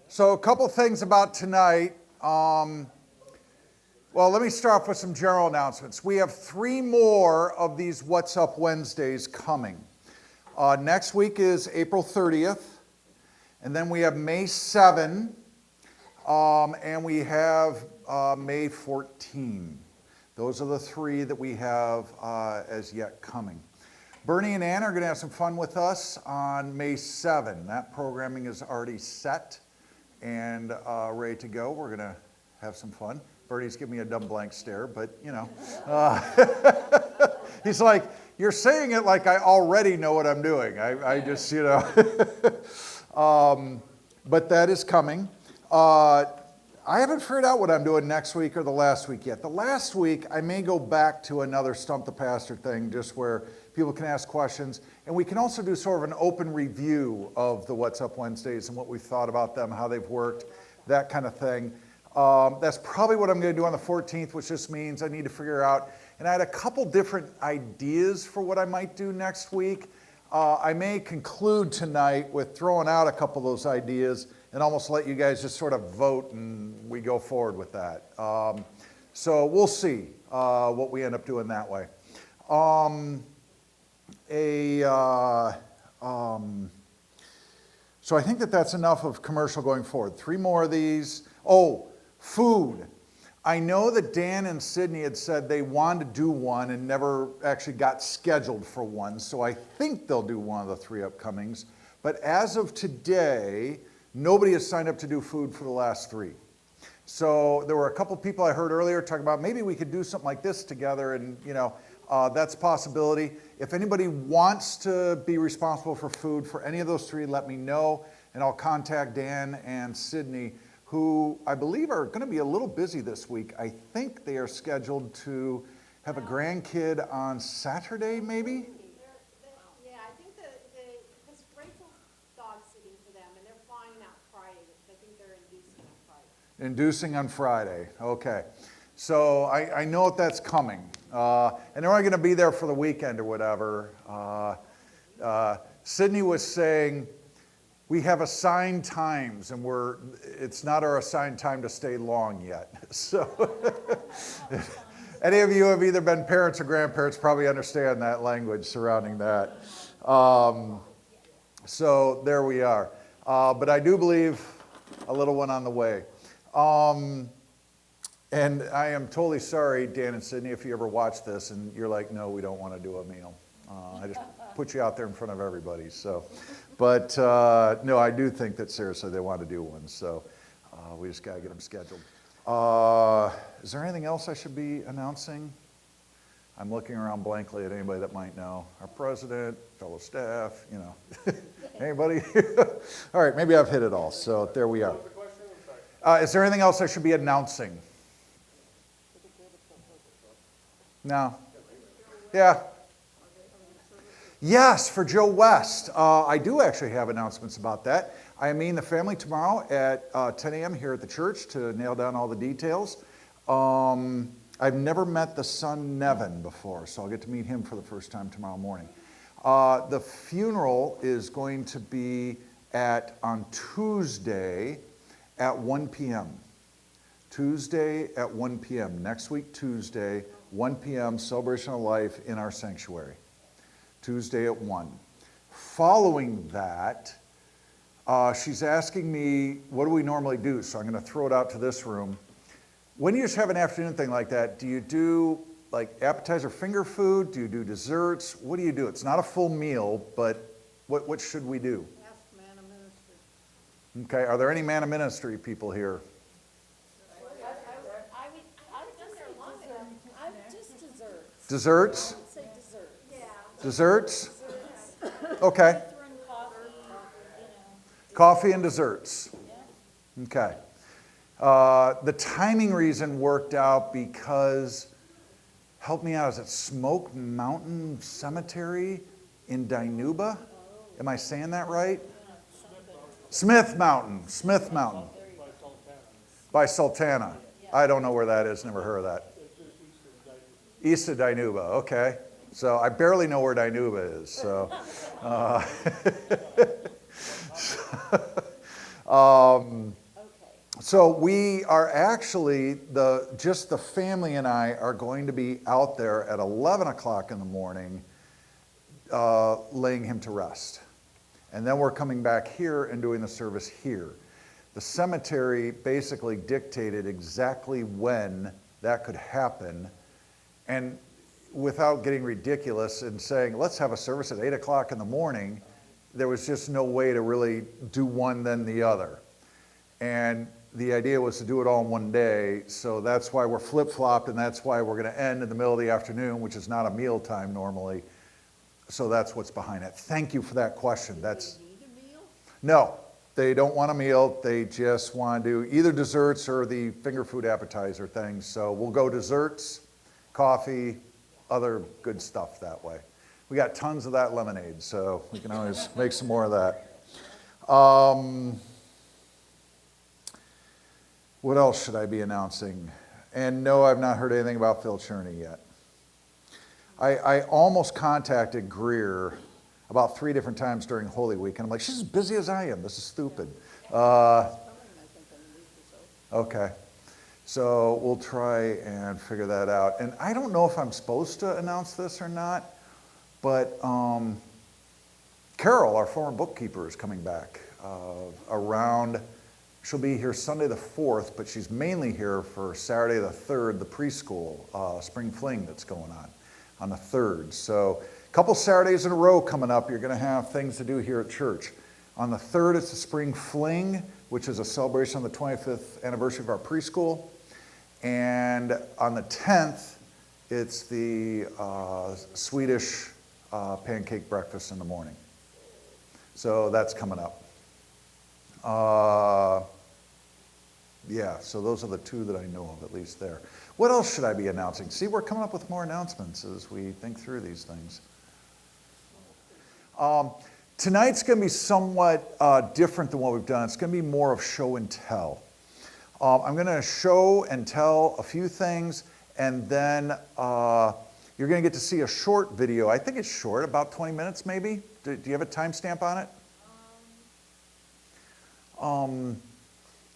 So a couple things about tonight. Well, let me start off with some general announcements. We have 3 more of these What's Up Wednesdays coming. Next week is April 30th, and then we have May 7, and we have May 14. Those are the 3 that we have as yet coming. Bernie and Ann are going to have some fun with us on May 7. That programming is already set and ready to go. We're going to have some fun. Bernie's giving me a dumb blank stare, but you know. He's like, you're saying it like I already know what I'm doing. I just, you know. But that is coming. I haven't figured out what I'm doing next week or the last week yet. The last week, I may go back to another Stump the Pastor thing, just where people can ask questions. And we can also do sort of an open review of the What's Up Wednesdays and what we've thought about them, how they've worked, that kind of thing. That's probably what I'm going to do on the 14th, which just means I need to figure out. And I had a couple different ideas for what I might do next week. I may conclude tonight with throwing out a couple of those ideas and almost let you guys just sort of vote and we go forward with that. So we'll see what we end up doing that way. So I think that's enough of commercial going forward. 3 more of these. Oh, food. I know that Dan and Sydney had said they wanted to do one and never actually got scheduled for one, so I think they'll do one of the 3 upcomings. But as of today, nobody has signed up to do food for the last 3. So there were a couple people I heard earlier talking about maybe we could do something like this together, and you know, that's a possibility. If anybody wants to be responsible for food for any of those 3, let me know, and I'll contact Dan and Sydney, who I believe are going to be a little busy this week. I think they are scheduled to have a grandkid on Saturday, maybe? Yeah, I think because Rachel's dog sitting for them, and they're flying out Friday. I think they're inducing on Friday. Inducing on Friday, okay. So I know that that's coming. And they're only going to be there for the weekend or whatever. Sydney was saying, we have assigned times, and it's not our assigned time to stay long yet. So any of you who have either been parents or grandparents probably understand that language surrounding that. So there we are. But I do believe a little one on the way. And I am totally sorry, Dan and Sydney, if you ever watch this and you're like, no, we don't want to do a meal. I just put you out there in front of everybody. So, but no, I do think that seriously they want to do one. So we just got to get them scheduled. Is there anything else I should be announcing? I'm looking around blankly at anybody that might know. Our president, fellow staff, you know. Anybody? All right, maybe I've hit it all. So there we are. Is there anything else I should be announcing? No. Yeah. Yes, for Joe West. I do actually have announcements about that. I am meeting the family tomorrow at 10 a.m. here at the church to nail down all the details. I've never met the son Nevin before, so I'll get to meet him for the first time tomorrow morning. The funeral is going to be on Tuesday at 1 p.m. Tuesday at 1 p.m. Next week, Tuesday, 1 p.m., celebration of life in our sanctuary. Tuesday at 1. Following that, she's asking me, what do we normally do? So I'm going to throw it out to this room. When you just have an afternoon thing like that, do you do like appetizer finger food? Do you do desserts? What do you do? It's not a full meal, but what should we do? Ask man of ministry. Okay, are there any man of ministry people here? Desserts? I would say desserts. Yeah. Desserts? Okay. Coffee and desserts. Okay. The timing reason worked out because, help me out, is it Smoke Mountain Cemetery in Dinuba? Am I saying that right? Smith Mountain. Smith Mountain. By Sultana. I don't know where that is, never heard of that. East of Dinuba, okay. So I barely know where Dinuba is. So, Okay. So we are actually, just the family and I are going to be out there at 11 o'clock in the morning laying him to rest. And then we're coming back here and doing the service here. The cemetery basically dictated exactly when that could happen. And without getting ridiculous and saying, let's have a service at 8 o'clock in the morning, there was just no way to really do one then the other. And the idea was to do it all in one day, so that's why we're flip-flopped, and that's why we're going to end in the middle of the afternoon, which is not a meal time normally. So that's what's behind it. Thank you for that question. That's Do they need a meal? no, they don't want a meal. They just want to do either desserts or the finger food appetizer things. So we'll go desserts, coffee, other good stuff that way. We got tons of that lemonade, so we can always make some more of that. What else should I be announcing? And no, I've not heard anything about Phil Cherney yet. I almost contacted Greer about 3 different times during Holy Week, and I'm like, she's as busy as I am. This is stupid. Okay. So we'll try and figure that out. And I don't know if I'm supposed to announce this or not, but Carol, our former bookkeeper, is coming back around. She'll be here Sunday the 4th, but she's mainly here for Saturday the 3rd, the preschool spring fling that's going on the 3rd. So a couple Saturdays in a row coming up, you're going to have things to do here at church. On the 3rd, it's the spring fling, which is a celebration of the 25th anniversary of our preschool. And on the 10th, it's the Swedish pancake breakfast in the morning. So that's coming up. Yeah, so those are the 2 that I know of, at least there. What else should I be announcing? See, we're coming up with more announcements as we think through these things. Tonight's going to be somewhat different than what we've done. It's going to be more of show and tell. I'm going to show and tell a few things, and then you're going to get to see a short video. I think it's short, about 20 minutes maybe. Do you have a timestamp on it?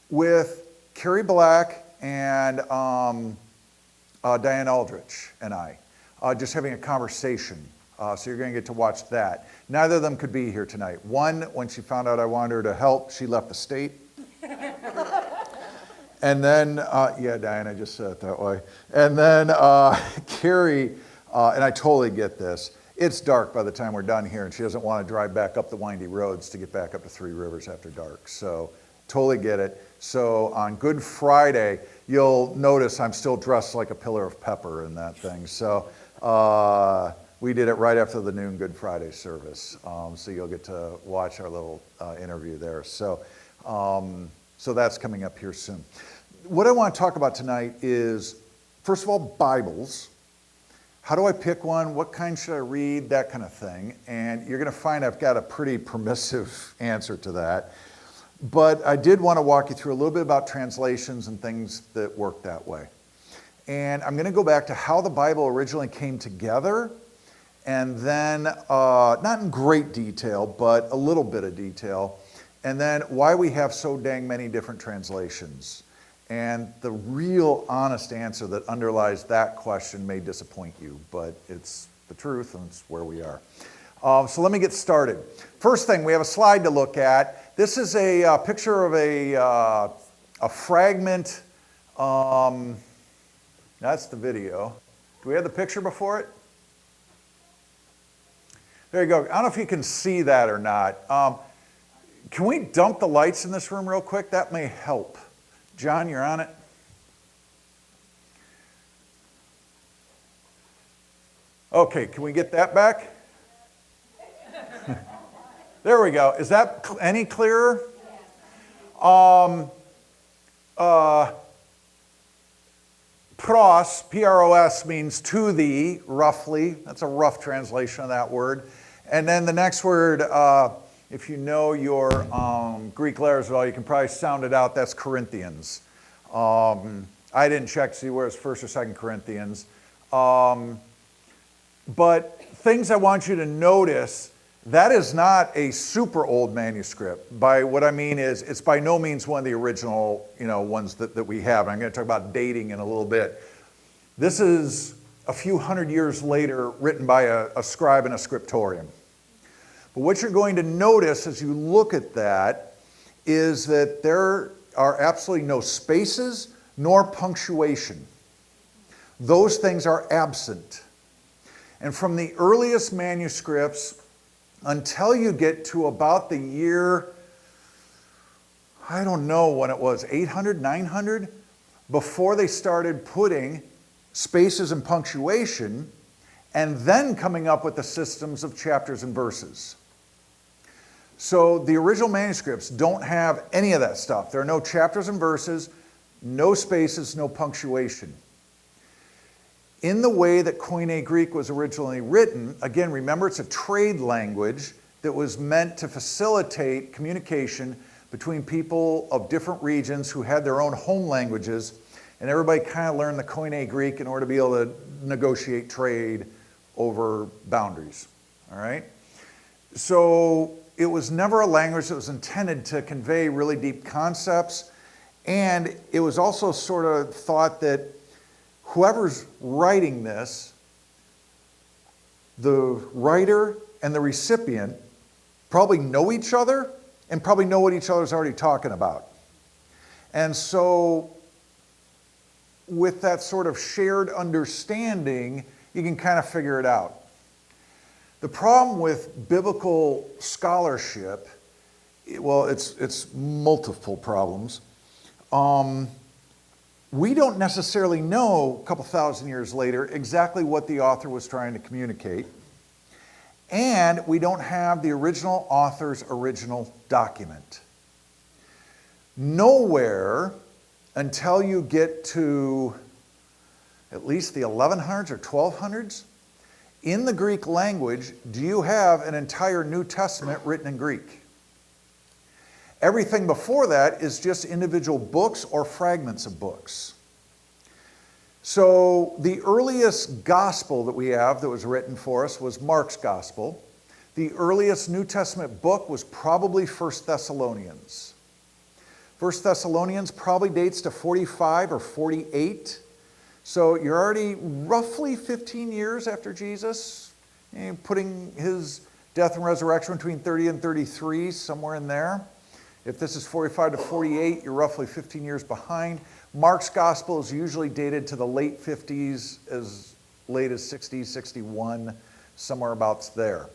With Carrie Black and Diane Aldrich and I, just having a conversation. So you're going to get to watch that. Neither of them could be here tonight. One, when she found out I wanted her to help, she left the state. And then, yeah, Diane, I just said it that way. And then Carrie, and I totally get this, it's dark by the time we're done here, and she doesn't want to drive back up the windy roads to get back up to Three Rivers after dark. So totally get it. So on Good Friday, you'll notice I'm still dressed like a pillar of pepper in that thing. So we did it right after the noon Good Friday service. So you'll get to watch our little interview there. So that's coming up here soon. What I want to talk about tonight is, first of all, Bibles. How do I pick one? What kind should I read? That kind of thing. And you're going to find I've got a pretty permissive answer to that. But I did want to walk you through a little bit about translations and things that work that way. And I'm going to go back to how the Bible originally came together, and then, not in great detail, but a little bit of detail, and then why we have so dang many different translations. And the real honest answer that underlies that question may disappoint you, but it's the truth and it's where we are. So let me get started. First thing, we have a slide to look at. This is a picture of a fragment. That's the video. Do we have the picture before it? There you go. I don't know if you can see that or not. Can we dump the lights in this room real quick? That may help. John, you're on it. Okay, can we get that back? There we go. Is that any clearer? Pros, P-R-O-S, means to thee, roughly. That's a rough translation of that word. And then the next word, if you know your Greek letters at all, you can probably sound it out. That's Corinthians. I didn't check to see where it's 1st or 2nd Corinthians. But things I want you to notice, That is not a super old manuscript. By what I mean is, it's by no means one of the original, ones that we have. I'm going to talk about dating in a little bit. This is a few hundred years later, written by a scribe in a scriptorium. But what you're going to notice as you look at that is that there are absolutely no spaces nor punctuation. Those things are absent. And from the earliest manuscripts until you get to about the year, I don't know when it was, 800, 900, before they started putting spaces and punctuation, and then coming up with the systems of chapters and verses. So the original manuscripts don't have any of that stuff. There are no chapters and verses, no spaces, no punctuation. In the way that Koine Greek was originally written, again, remember it's a trade language that was meant to facilitate communication between people of different regions who had their own home languages, and everybody kind of learned the Koine Greek in order to be able to negotiate trade over boundaries, all right? So it was never a language that was intended to convey really deep concepts, and it was also sort of thought that whoever's writing this, the writer and the recipient probably know each other and probably know what each other's already talking about. And so with that sort of shared understanding, you can kind of figure it out. The problem with biblical scholarship, well, it's multiple problems. We don't necessarily know a couple thousand years later exactly what the author was trying to communicate. And we don't have the original author's original document. Nowhere until you get to at least the 1100s or 1200s, in the Greek language, do you have an entire New Testament written in Greek? Everything before that is just individual books or fragments of books. So the earliest gospel that we have that was written for us was Mark's gospel. The earliest New Testament book was probably 1 Thessalonians. 1 Thessalonians probably dates to 45 or 48. So you're already roughly 15 years after Jesus, putting his death and resurrection between 30 and 33, somewhere in there. If this is 45 to 48, you're roughly 15 years behind. Mark's gospel is usually dated to the late 50s, as late as 60, 61, somewhere about there.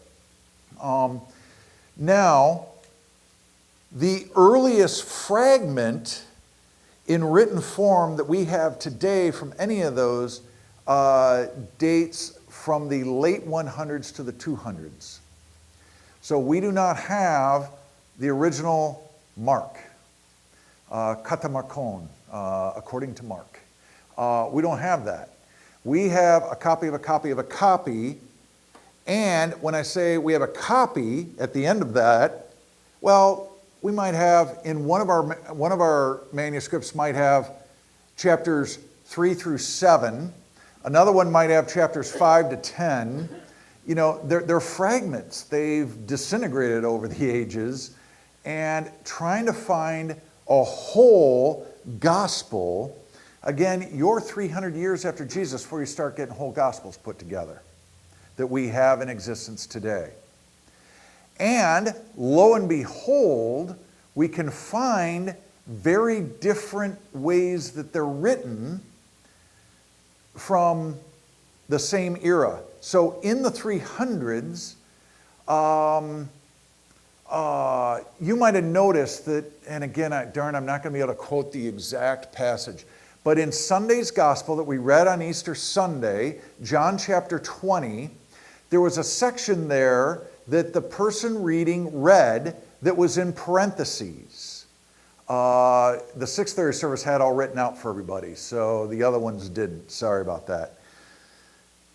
Now, the earliest fragment in written form that we have today from any of those dates from the late 100s to the 200s. So we do not have the original Mark, Katamarkon, according to Mark. We don't have that. We have a copy of a copy of a copy, and when I say we have a copy at the end of that, well, we might have in one of our manuscripts might have chapters 3 through 7. Another one might have chapters 5 to 10. They're fragments. They've disintegrated over the ages. And trying to find a whole gospel, again, you're 300 years after Jesus before you start getting whole gospels put together that we have in existence today. And lo and behold, we can find very different ways that they're written from the same era. So in the 300s, you might have noticed that, and again, I'm not going to be able to quote the exact passage, but in Sunday's gospel that we read on Easter Sunday, John chapter 20, there was a section there that the person reading read that was in parentheses. The 6:30 service had all written out for everybody, so the other ones didn't. Sorry about that.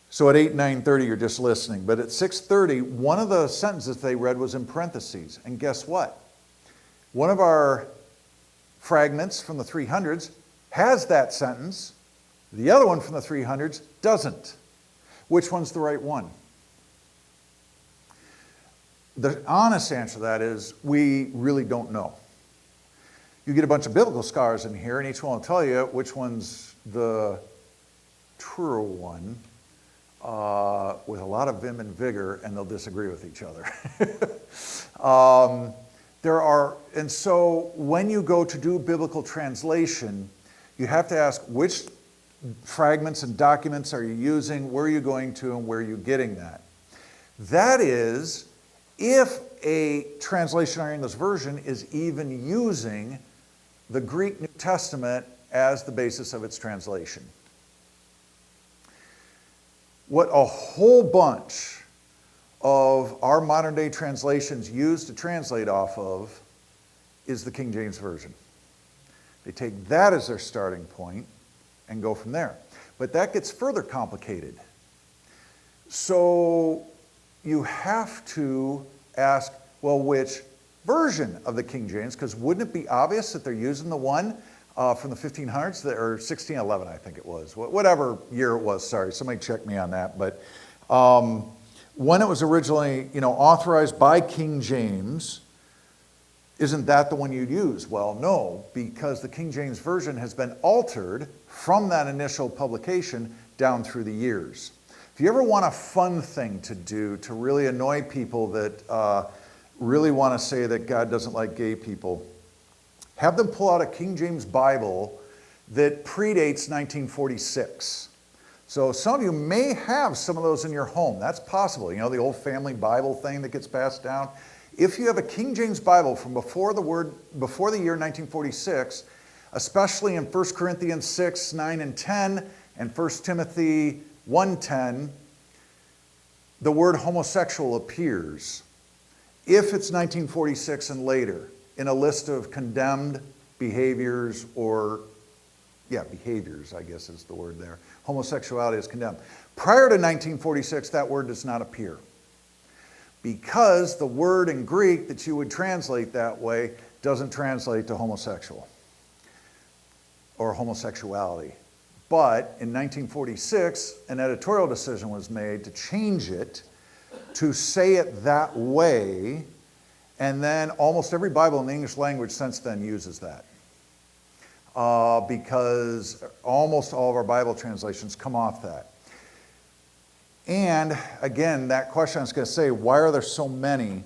So at 8, 9:30, you're just listening. But at 6:30, one of the sentences they read was in parentheses. And guess what? One of our fragments from the 300s has that sentence. The other one from the 300s doesn't. Which one's the right one? the honest answer to that is we really don't know. You get a bunch of biblical scholars in here, and each one will tell you which one's the truer one, with a lot of vim and vigor, and they'll disagree with each other. And so when you go to do biblical translation, you have to ask which fragments and documents are you using, where are you going to, and where are you getting that. That is, if a translation or English version is even using the Greek New Testament as the basis of its translation. What a whole bunch of our modern day translations use to translate off of is the King James Version. They take that as their starting point and go from there. But that gets further complicated. So you have to ask, well, which version of the King James? Because wouldn't it be obvious that they're using the one from the 1500s, or 1611, I think it was. Whatever year it was, sorry, somebody check me on that. But when it was originally, authorized by King James, isn't that the one you'd use? Well, no, because the King James Version has been altered from that initial publication down through the years. If you ever want a fun thing to do to really annoy people that really want to say that God doesn't like gay people, have them pull out a King James Bible that predates 1946. So some of you may have some of those in your home. That's possible. The old family Bible thing that gets passed down. If you have a King James Bible from before the year 1946, especially in 1 Corinthians 6, 9, and 10, and 1 Timothy 1:10, the word homosexual appears. If it's 1946 and later, in a list of condemned behaviors, behaviors, I guess is the word there. Homosexuality is condemned. Prior to 1946, that word does not appear. Because the word in Greek that you would translate that way doesn't translate to homosexual or homosexuality. But in 1946, an editorial decision was made to change it, to say it that way, and then almost every Bible in the English language since then uses that. Because almost all of our Bible translations come off that. And again, that question I was going to say, why are there so many?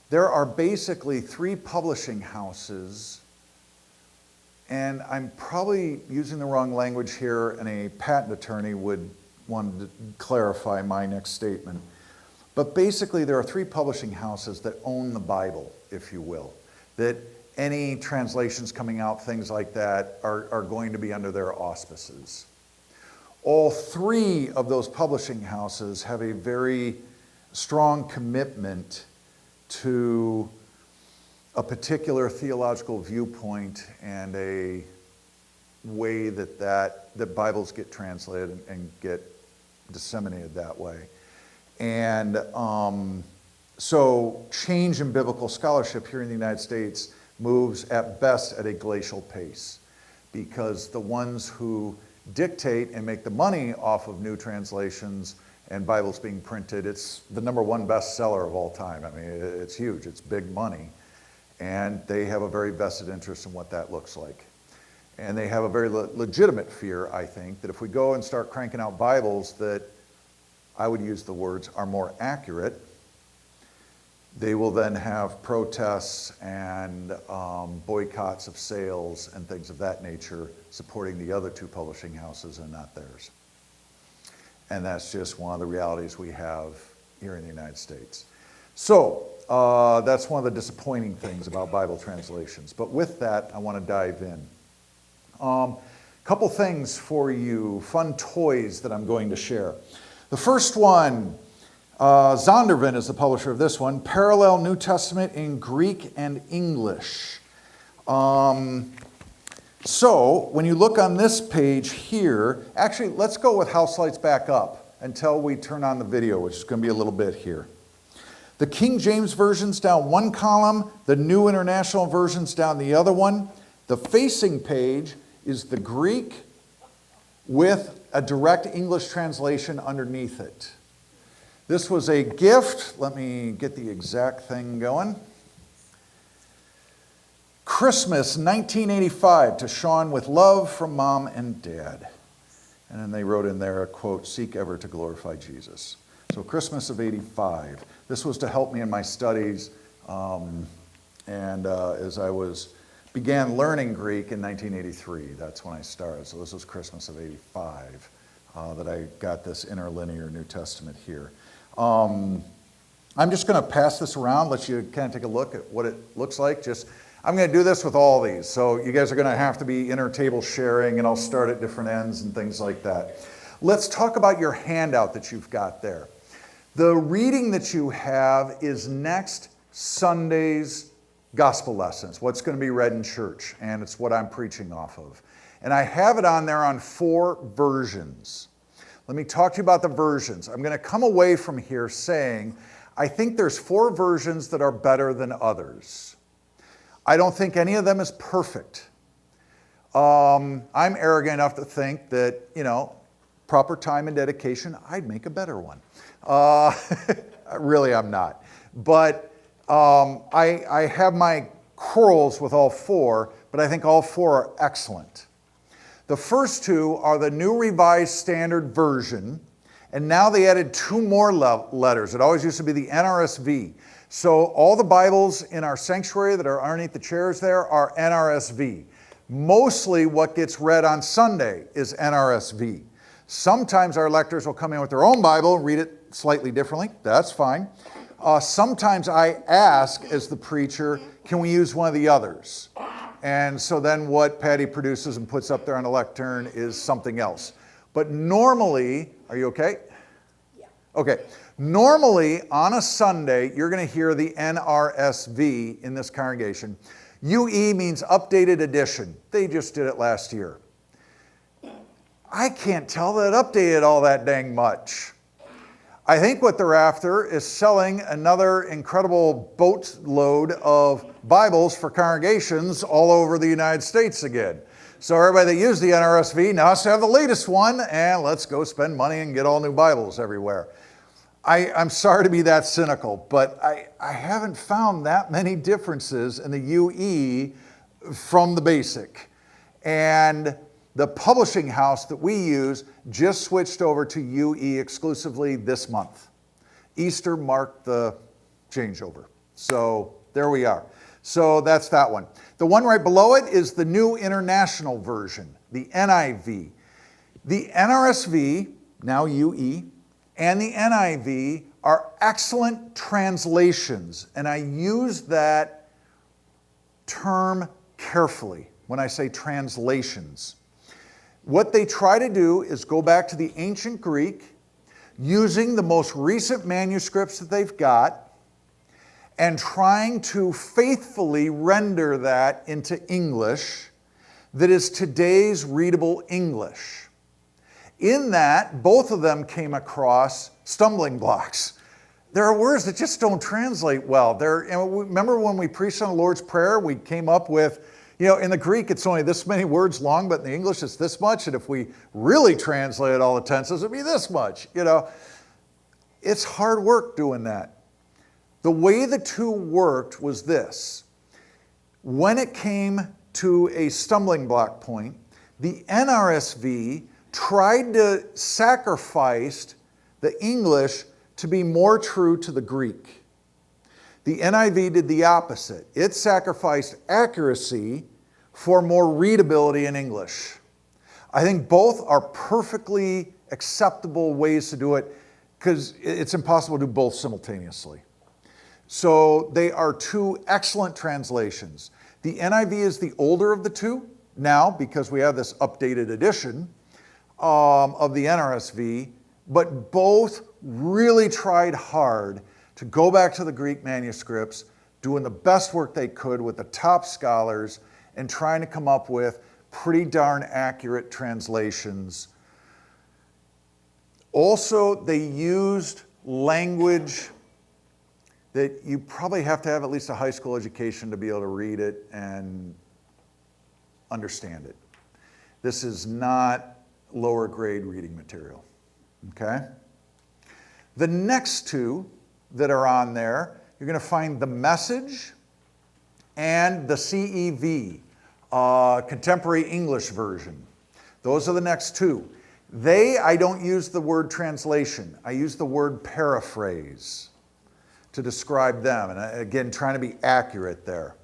There are basically 3 publishing houses, and I'm probably using the wrong language here, and a patent attorney would want to clarify my next statement. But basically, there are 3 publishing houses that own the Bible, if you will, that any translations coming out, things like that, are going to be under their auspices. All 3 of those publishing houses have a very strong commitment to a particular theological viewpoint and a way that Bibles get translated and get disseminated that way. And so change in biblical scholarship here in the United States moves at best at a glacial pace, because the ones who dictate and make the money off of new translations and Bibles being printed, it's the #1 bestseller of all time. I mean, it's huge, it's big money. And they have a very vested interest in what that looks like. And they have a very legitimate fear, I think, that if we go and start cranking out Bibles that, I would use the words, are more accurate, they will then have protests and boycotts of sales and things of that nature supporting the other 2 publishing houses and not theirs. And that's just one of the realities we have here in the United States. So that's one of the disappointing things about Bible translations. But with that, I want to dive in. Couple things for you, fun toys that I'm going to share. The first one, Zondervan is the publisher of this one, Parallel New Testament in Greek and English. So when you look on this page here, actually let's go with house lights back up until we turn on the video, which is going to be a little bit here. The King James Version's down one column, the New International Version's down the other one. The facing page is the Greek with a direct English translation underneath it. This was a gift. Let me get the exact thing going. Christmas 1985 to Sean with love from Mom and Dad. And then they wrote in there a quote, seek ever to glorify Jesus. So Christmas of 85. This was to help me in my studies. And as I began learning Greek in 1983, that's when I started. So this was Christmas of 85 that I got this interlinear New Testament here. I'm just going to pass this around, let you kind of take a look at what it looks like. I'm going to do this with all these, so you guys are going to have to be inter-table sharing, and I'll start at different ends and things like that. Let's talk about your handout that you've got there. The reading that you have is next Sunday's gospel lessons, what's going to be read in church, and it's what I'm preaching off of. And I have it on there on 4 versions. Let me talk to you about the versions. I'm going to come away from here saying, I think there's 4 versions that are better than others. I don't think any of them is perfect. I'm arrogant enough to think that, proper time and dedication, I'd make a better one. Really, I'm not. But I have my quarrels with all 4, but I think all 4 are excellent. The first 2 are the New Revised Standard Version, and now they added 2 more letters. It always used to be the NRSV. So all the Bibles in our sanctuary that are underneath the chairs there are NRSV. Mostly what gets read on Sunday is NRSV. Sometimes our lectors will come in with their own Bible and read it slightly differently. That's fine. Sometimes I ask as the preacher, can we use one of the others? And so then what Patty produces and puts up there on the lectern is something else. But normally, are you okay? Yeah. Okay. Normally, on a Sunday, you're going to hear the NRSV in this congregation. UE means updated edition. They just did it last year. I can't tell that it updated all that dang much. I think what they're after is selling another incredible boatload of Bibles for congregations all over the United States again. So everybody that used the NRSV now has to have the latest one, and let's go spend money and get all new Bibles everywhere. I'm sorry to be that cynical, but I haven't found that many differences in the UE from the basic. And the publishing house that we use just switched over to UE exclusively this month. Easter marked the changeover. So there we are. So that's that one. The one right below it is the New International Version, the NIV. The NRSV, now UE, and the NIV are excellent translations, and I use that term carefully when I say translations. What they try to do is go back to the ancient Greek, using the most recent manuscripts that they've got, and trying to faithfully render that into English that is today's readable English. In that, both of them came across stumbling blocks. There are words that just don't translate well. Remember when we preached on the Lord's Prayer, we came up with, in the Greek it's only this many words long, but in the English it's this much, and if we really translated all the tenses, it'd be this much. It's hard work doing that. The way the 2 worked was this. When it came to a stumbling block point, the NRSV tried to sacrifice the English to be more true to the Greek. The NIV did the opposite. It sacrificed accuracy for more readability in English. I think both are perfectly acceptable ways to do it because it's impossible to do both simultaneously. So they are 2 excellent translations. The NIV is the older of the 2 now because we have this updated edition of the NRSV, but both really tried hard to go back to the Greek manuscripts, doing the best work they could with the top scholars and trying to come up with pretty darn accurate translations. Also, they used language that you probably have to have at least a high school education to be able to read it and understand it. This is not lower grade reading material, okay? The next two that are on there, you're going to find the Message and the CEV, Contemporary English Version. Those are the next two. I don't use the word translation. I use the word paraphrase to describe them. And again, trying to be accurate there.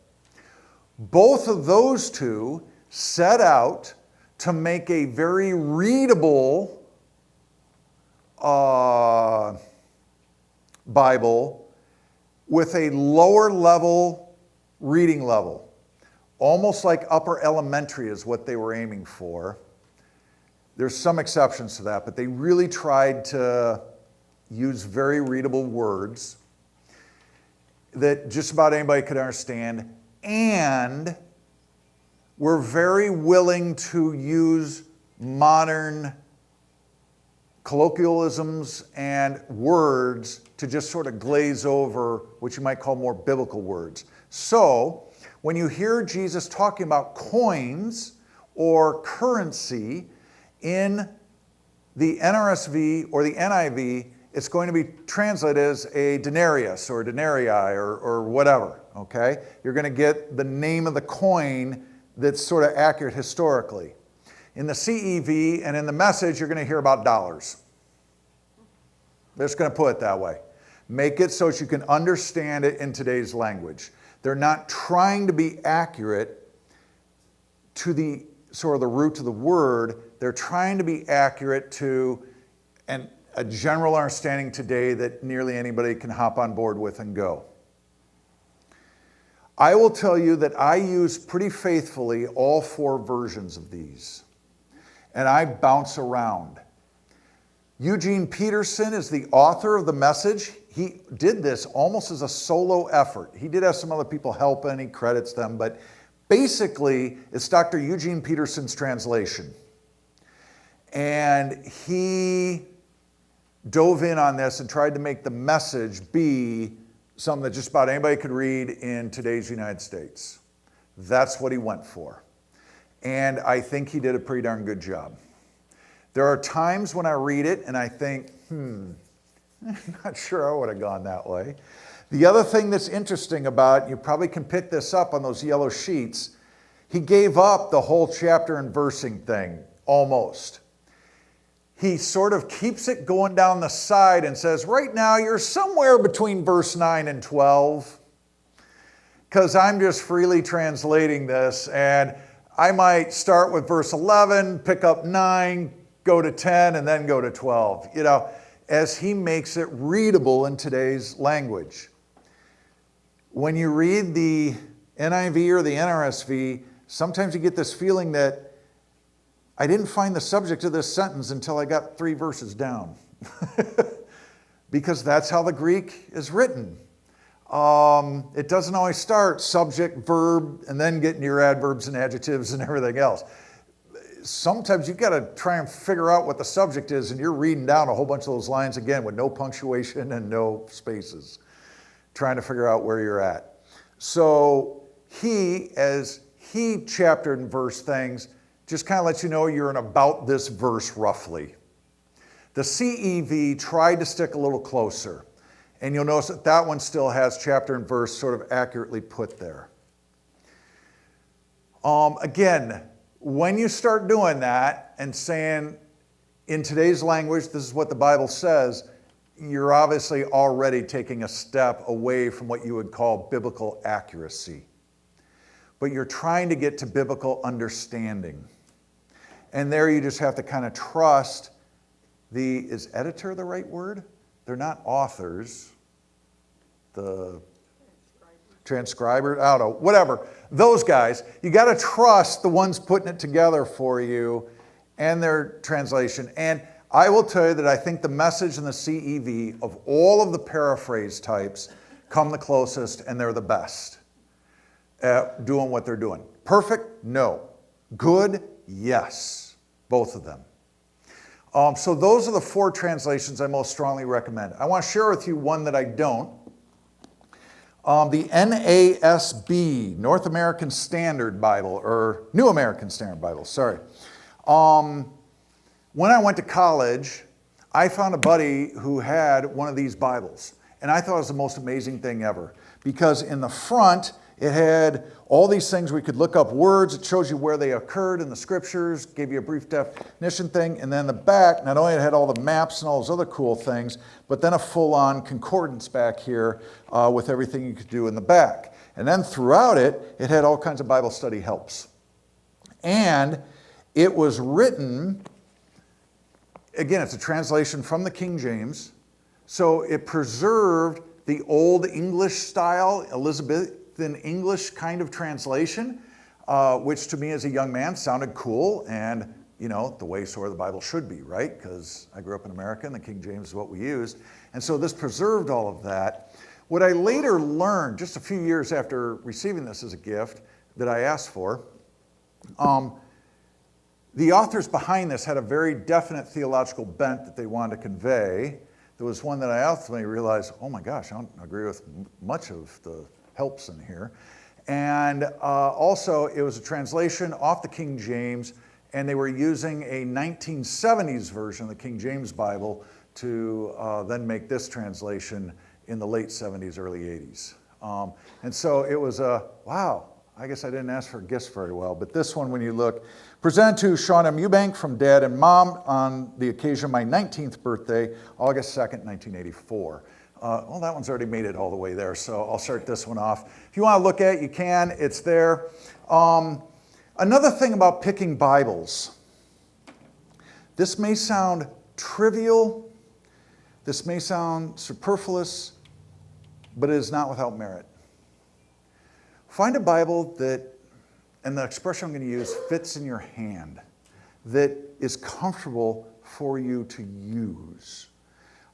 Both of those two set out to make a very readable Bible with a lower level reading level. Almost like upper elementary is what they were aiming for. There's some exceptions to that, but they really tried to use very readable words that just about anybody could understand, and were very willing to use modern colloquialisms and words to just sort of glaze over what you might call more biblical words. So, when you hear Jesus talking about coins or currency in the NRSV or the NIV, it's going to be translated as a denarius or denarii or whatever, okay? You're going to get the name of the coin that's sort of accurate historically. In the CEV and in the Message, you're going to hear about dollars. They're just going to put it that way. Make it so that you can understand it in today's language. They're not trying to be accurate to the sort of the root of the word. They're trying to be accurate to a general understanding today that nearly anybody can hop on board with and go. I will tell you that I use pretty faithfully all four versions of these, and I bounce around. Eugene Peterson is the author of the Message. He did this almost as a solo effort. He did have some other people help and he credits them, but basically it's Dr. Eugene Peterson's translation. And he dove in on this and tried to make the Message be something that just about anybody could read in today's United States. That's what he went for. And I think he did a pretty darn good job. There are times when I read it and I think, I'm not sure I would have gone that way. The other thing that's interesting about, you probably can pick this up on those yellow sheets, he gave up the whole chapter and versing thing, almost. He sort of keeps it going down the side and says, right now you're somewhere between verse 9 and 12, because I'm just freely translating this, and I might start with verse 11, pick up 9, go to 10, and then go to 12, as he makes it readable in today's language. When you read the NIV or the NRSV, sometimes you get this feeling that I didn't find the subject of this sentence until I got 3 verses down. Because that's how the Greek is written. It doesn't always start subject, verb, and then get into your adverbs and adjectives and everything else. Sometimes you've got to try and figure out what the subject is, and you're reading down a whole bunch of those lines again with no punctuation and no spaces, trying to figure out where you're at. So as he chaptered and verse things, just kind of lets you know you're in about this verse roughly. The CEV tried to stick a little closer, and you'll notice that that one still has chapter and verse sort of accurately put there. Again, when you start doing that and saying, in today's language, this is what the Bible says, you're obviously already taking a step away from what you would call biblical accuracy. But you're trying to get to biblical understanding. And there you just have to kind of trust is editor the right word? They're not authors. The transcriber, I don't know, whatever. Those guys, you got to trust the ones putting it together for you and their translation. And I will tell you that I think the Message and the CEV of all of the paraphrase types come the closest, and they're the best at doing what they're doing. Perfect? No. Good? Yes. Both of them. So those are the 4 translations I most strongly recommend. I want to share with you one that I don't. The NASB, North American Standard Bible, or New American Standard Bible, sorry. When I went to college, I found a buddy who had one of these Bibles, and I thought it was the most amazing thing ever, because in the front, it had all these things where you could look up words. It shows you where they occurred in the scriptures, gave you a brief definition thing. And then in the back, not only it had all the maps and all those other cool things, but then a full-on concordance back here with everything you could do in the back. And then throughout it, it had all kinds of Bible study helps. And it was written, again, it's a translation from the King James. So it preserved the old English style, Elizabethan English kind of translation, which to me as a young man sounded cool and, you know, the way sort of the Bible should be, right? Because I grew up in America and the King James is what we used. And so this preserved all of that. What I later learned, just a few years after receiving this as a gift that I asked for, the authors behind this had a very definite theological bent that they wanted to convey. There was one that I ultimately realized, oh my gosh, I don't agree with much of the helps in here. And also, it was a translation off the King James, and they were using a 1970s version of the King James Bible to then make this translation in the late 70s, early 80s. And so it was wow, I guess I didn't ask for gifts very well, but this one, when you look, presented to Sean M. Eubank from Dad and Mom on the occasion of my 19th birthday, August 2nd, 1984. Well, that one's already made it all the way there, so I'll start this one off. If you want to look at it, you can. It's there. Another thing about picking Bibles. This may sound trivial. This may sound superfluous, but it is not without merit. Find a Bible that, and the expression I'm going to use, fits in your hand, that is comfortable for you to use.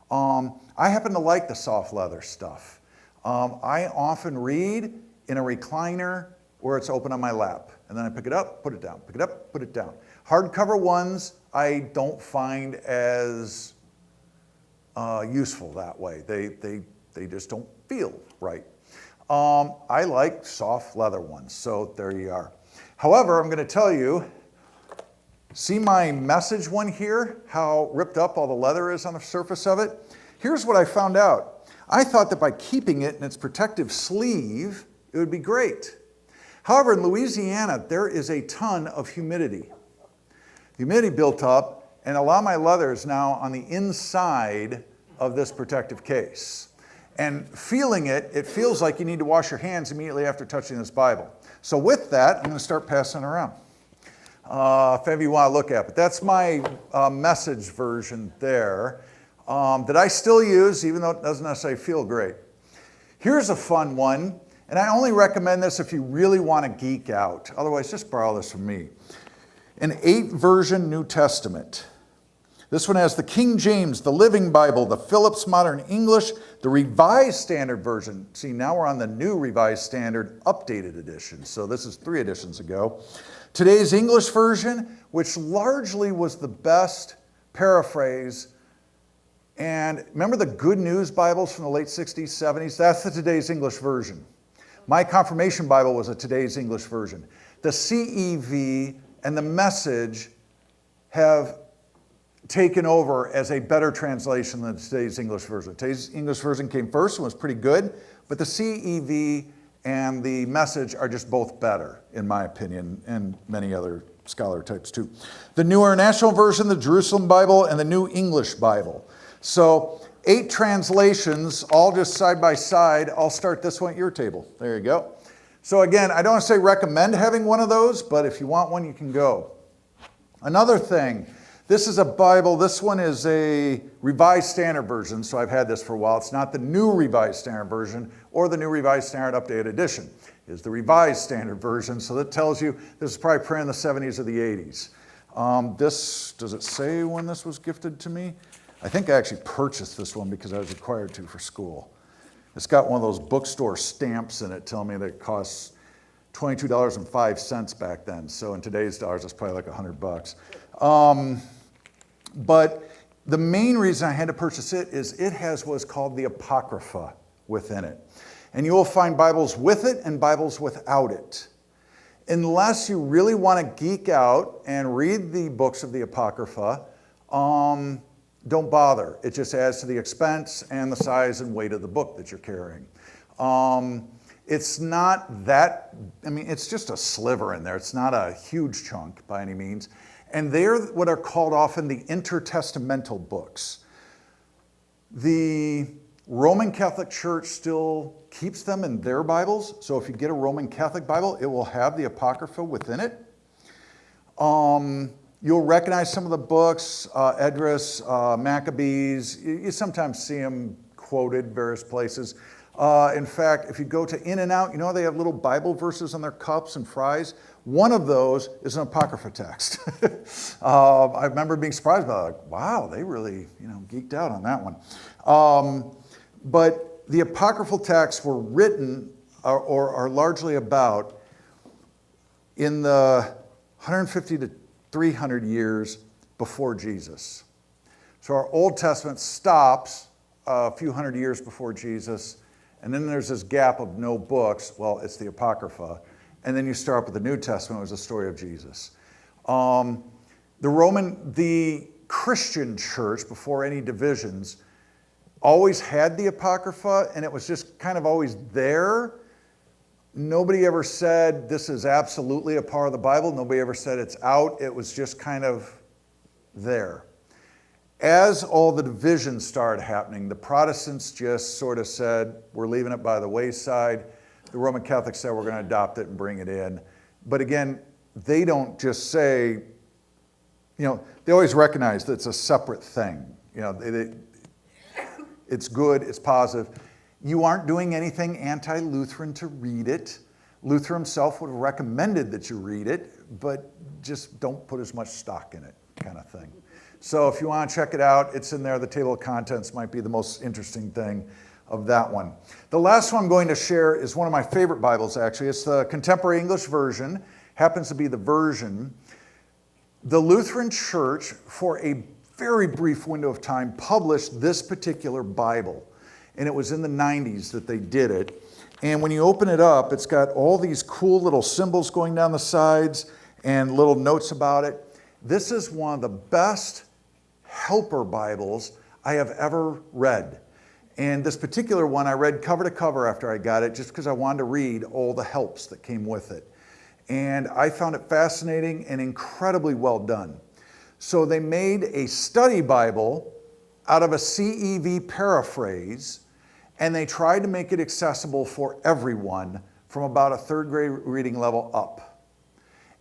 I happen to like the soft leather stuff. I often read in a recliner where it's open on my lap. And then I pick it up, put it down, pick it up, put it down. Hardcover ones I don't find as useful that way. They just don't feel right. I like soft leather ones, so there you are. However, I'm going to tell you, see my Message one here, how ripped up all the leather is on the surface of it? Here's what I found out. I thought that by keeping it in its protective sleeve, it would be great. However, in Louisiana, there is a ton of humidity. The humidity built up, and a lot of my leather is now on the inside of this protective case. And feeling it, it feels like you need to wash your hands immediately after touching this Bible. So with that, I'm going to start passing it around. If any of you want to look at it. But that's my Message version there that I still use, even though it doesn't necessarily feel great. Here's a fun one, and I only recommend this if you really want to geek out. Otherwise, just borrow this from me. An 8-version New Testament. This one has the King James, the Living Bible, the Phillips Modern English, the Revised Standard Version. See, now we're on the new Revised Standard Updated Edition. So this is 3 editions ago. Today's English version, which largely was the best paraphrase. And remember the Good News Bibles from the late 60s, 70s? That's the Today's English version. My confirmation Bible was a Today's English version. The CEV and the Message have taken over as a better translation than today's English version. Today's English version came first and was pretty good, but the CEV and the Message are just both better, in my opinion, and many other scholar types too. The New International Version, the Jerusalem Bible, and the New English Bible. So 8 translations, all just side by side. I'll start this one at your table. There you go. So again, I don't want to say recommend having one of those, but if you want one, you can go. Another thing, this is a Bible. This one is a Revised Standard Version, so I've had this for a while. It's not the new Revised Standard Version or the new Revised Standard Updated Edition. It's the Revised Standard Version, so that tells you this is probably printed in the 70s or the 80s. Does it say when this was gifted to me? I think I actually purchased this one because I was required to for school. It's got one of those bookstore stamps in it telling me that it costs $22.05 back then. So in today's dollars, it's probably like $100. But the main reason I had to purchase it is it has what's called the Apocrypha within it. And you will find Bibles with it and Bibles without it. Unless you really want to geek out and read the books of the Apocrypha, don't bother. It just adds to the expense and the size and weight of the book that you're carrying. It's not that, it's just a sliver in there. It's not a huge chunk by any means. And they're what are called often the intertestamental books. The Roman Catholic Church still keeps them in their Bibles. So if you get a Roman Catholic Bible, it will have the Apocrypha within it. You'll recognize some of the books, Esdras, Maccabees. You sometimes see them quoted various places. In fact, if you go to In-N-Out, you know they have little Bible verses on their cups and fries? One of those is an Apocrypha text. I remember being surprised by it, like, wow, they really geeked out on that one. But the Apocryphal texts were written or are largely about in the 150 to 300 years before Jesus. So our Old Testament stops a few hundred years before Jesus, and then there's this gap of no books. Well, it's the Apocrypha. And then you start with the New Testament, it was the story of Jesus. The Christian church, before any divisions, always had the Apocrypha, and it was just kind of always there. Nobody ever said this is absolutely a part of the Bible. Nobody ever said it's out. It was just kind of there. As all the divisions started happening, the Protestants just sort of said, we're leaving it by the wayside. The Roman Catholics said, we're going to adopt it and bring it in. But again, they don't just say, they always recognize that it's a separate thing. It's good, it's positive. You aren't doing anything anti-Lutheran to read it. Luther himself would have recommended that you read it, but just don't put as much stock in it, kind of thing. So if you want to check it out, it's in there. The table of contents might be the most interesting thing of that one. The last one I'm going to share is one of my favorite Bibles, actually. It's the Contemporary English Version, happens to be the version. The Lutheran Church, for a very brief window of time, published this particular Bible. And it was in the 90s that they did it. And when you open it up, it's got all these cool little symbols going down the sides and little notes about it. This is one of the best helper Bibles I have ever read. And this particular one I read cover to cover after I got it, just because I wanted to read all the helps that came with it. And I found it fascinating and incredibly well done. So they made a study Bible out of a CEV paraphrase, and they tried to make it accessible for everyone from about a third grade reading level up.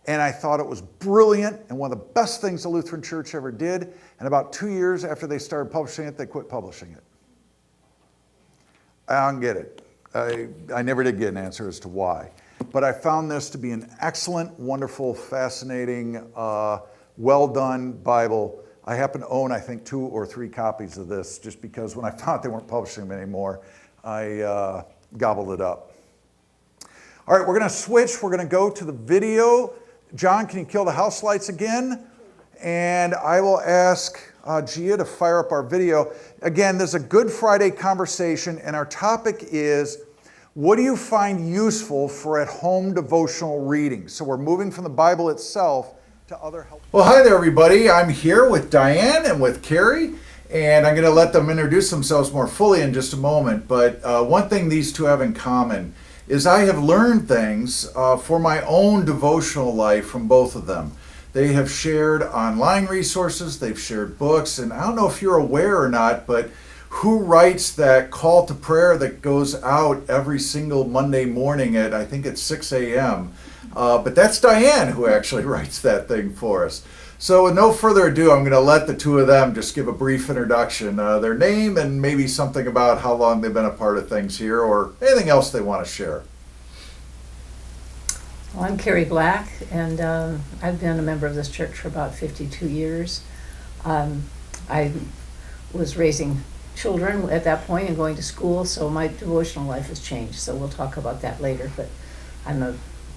And I thought it was brilliant and one of the best things the Lutheran Church ever did. And about 2 years after they started publishing it, they quit publishing it. I don't get it. I never did get an answer as to why. But I found this to be an excellent, wonderful, fascinating, well-done Bible. I happen to own, I think, 2 or 3 copies of this, just because when I thought they weren't publishing them anymore, I gobbled it up. All right, we're going to switch. We're going to go to the video. John, can you kill the house lights again? And I will ask Gia to fire up our video. Again, this is a Good Friday conversation, and our topic is, what do you find useful for at-home devotional reading? So we're moving from the Bible itself to other help. Well, hi there, everybody. I'm here with Diane and with Carrie, and I'm going to let them introduce themselves more fully in just a moment. But one thing these two have in common is I have learned things for my own devotional life from both of them. They have shared online resources, they've shared books, and I don't know if you're aware or not, but who writes that call to prayer that goes out every single Monday morning at, I think it's 6 a.m.? But that's Diane who actually writes that thing for us. So with no further ado, I'm going to let the two of them just give a brief introduction, their name and maybe something about how long they've been a part of things here or anything else they want to share. Well, I'm Carrie Black, and I've been a member of this church for about 52 years. I was raising children at that point and going to school, so my devotional life has changed. So we'll talk about that later. But I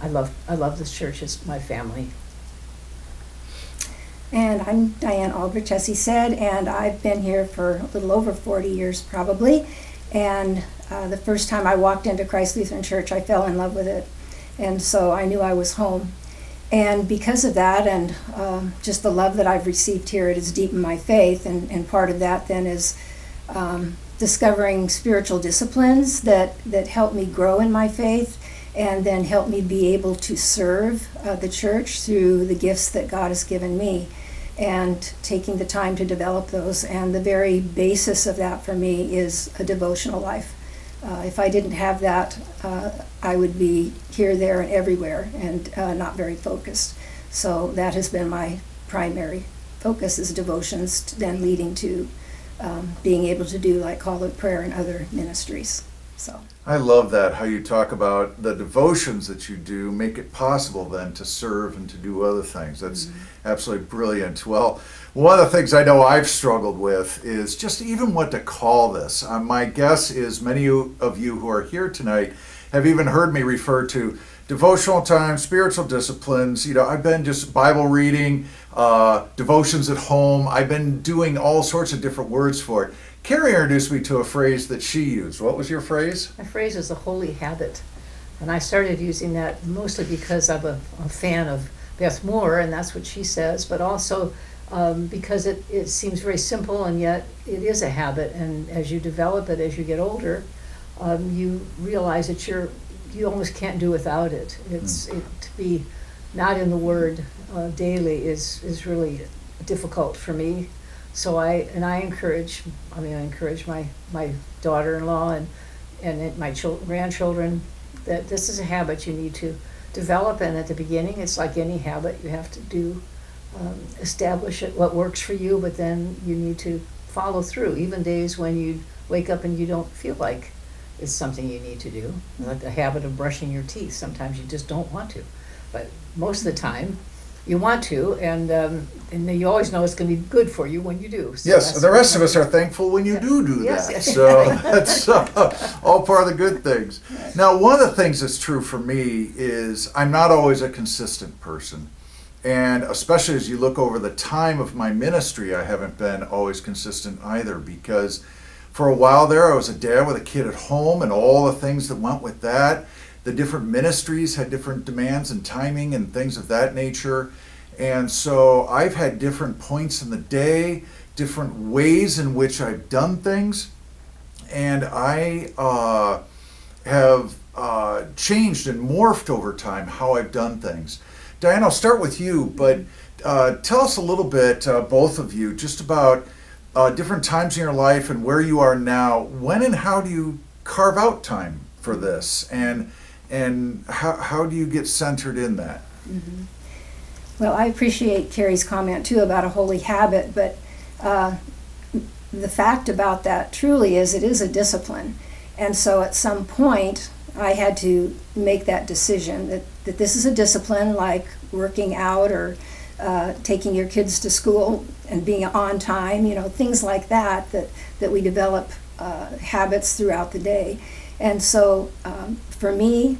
love this church. It's my family. And I'm Diane Albrecht, as he said, and I've been here for a little over 40 years probably. And the first time I walked into Christ Lutheran Church, I fell in love with it. And so I knew I was home. And because of that, and just the love that I've received here, it has deepened my faith. And part of that then is discovering spiritual disciplines that help me grow in my faith, and then help me be able to serve the church through the gifts that God has given me, and taking the time to develop those. And the very basis of that for me is a devotional life. If I didn't have that, I would be here, there, and everywhere, and not very focused. So that has been my primary focus, is devotions, then leading to being able to do like Call of Prayer and other ministries. So I love that, how you talk about the devotions that you do make it possible then to serve and to do other things. That's absolutely brilliant. Well, one of the things I know I've struggled with is just even what to call this. My guess is many of you who are here tonight have even heard me refer to devotional time, spiritual disciplines. I've been just Bible reading, devotions at home. I've been doing all sorts of different words for it. Carrie introduced me to a phrase that she used. What was your phrase? My phrase is a holy habit. And I started using that mostly because I'm a fan of Beth Moore, and that's what she says, but also because it seems very simple, and yet it is a habit. And as you develop it, as you get older, you realize that you almost can't do without it. To be not in the Word daily is really difficult for me. So I encourage my daughter-in-law and my grandchildren that this is a habit you need to develop. And at the beginning, it's like any habit, you have to establish it, what works for you, but then you need to follow through. Even days when you wake up and you don't feel like it's something you need to do, like the habit of brushing your teeth. Sometimes you just don't want to, but most of the time, you want to, and you always know it's going to be good for you when you do. So yes, and the rest of us are thankful when you do Yes, that. yes. So that's all part of the good things. Now, one of the things that's true for me is I'm not always a consistent person. And especially as you look over the time of my ministry, I haven't been always consistent either, because for a while there, I was a dad with a kid at home and all the things that went with that. The different ministries had different demands and timing and things of that nature. And so I've had different points in the day, different ways in which I've done things. And I have changed and morphed over time how I've done things. Diane, I'll start with you, but tell us a little bit, both of you, just about different times in your life and where you are now. When and how do you carve out time for this? And how do you get centered in that? Mm-hmm. Well, I appreciate Carrie's comment too about a holy habit, but the fact about that truly is it is a discipline. And so at some point I had to make that decision that this is a discipline, like working out or taking your kids to school and being on time, things like that we develop habits throughout the day. And so for me,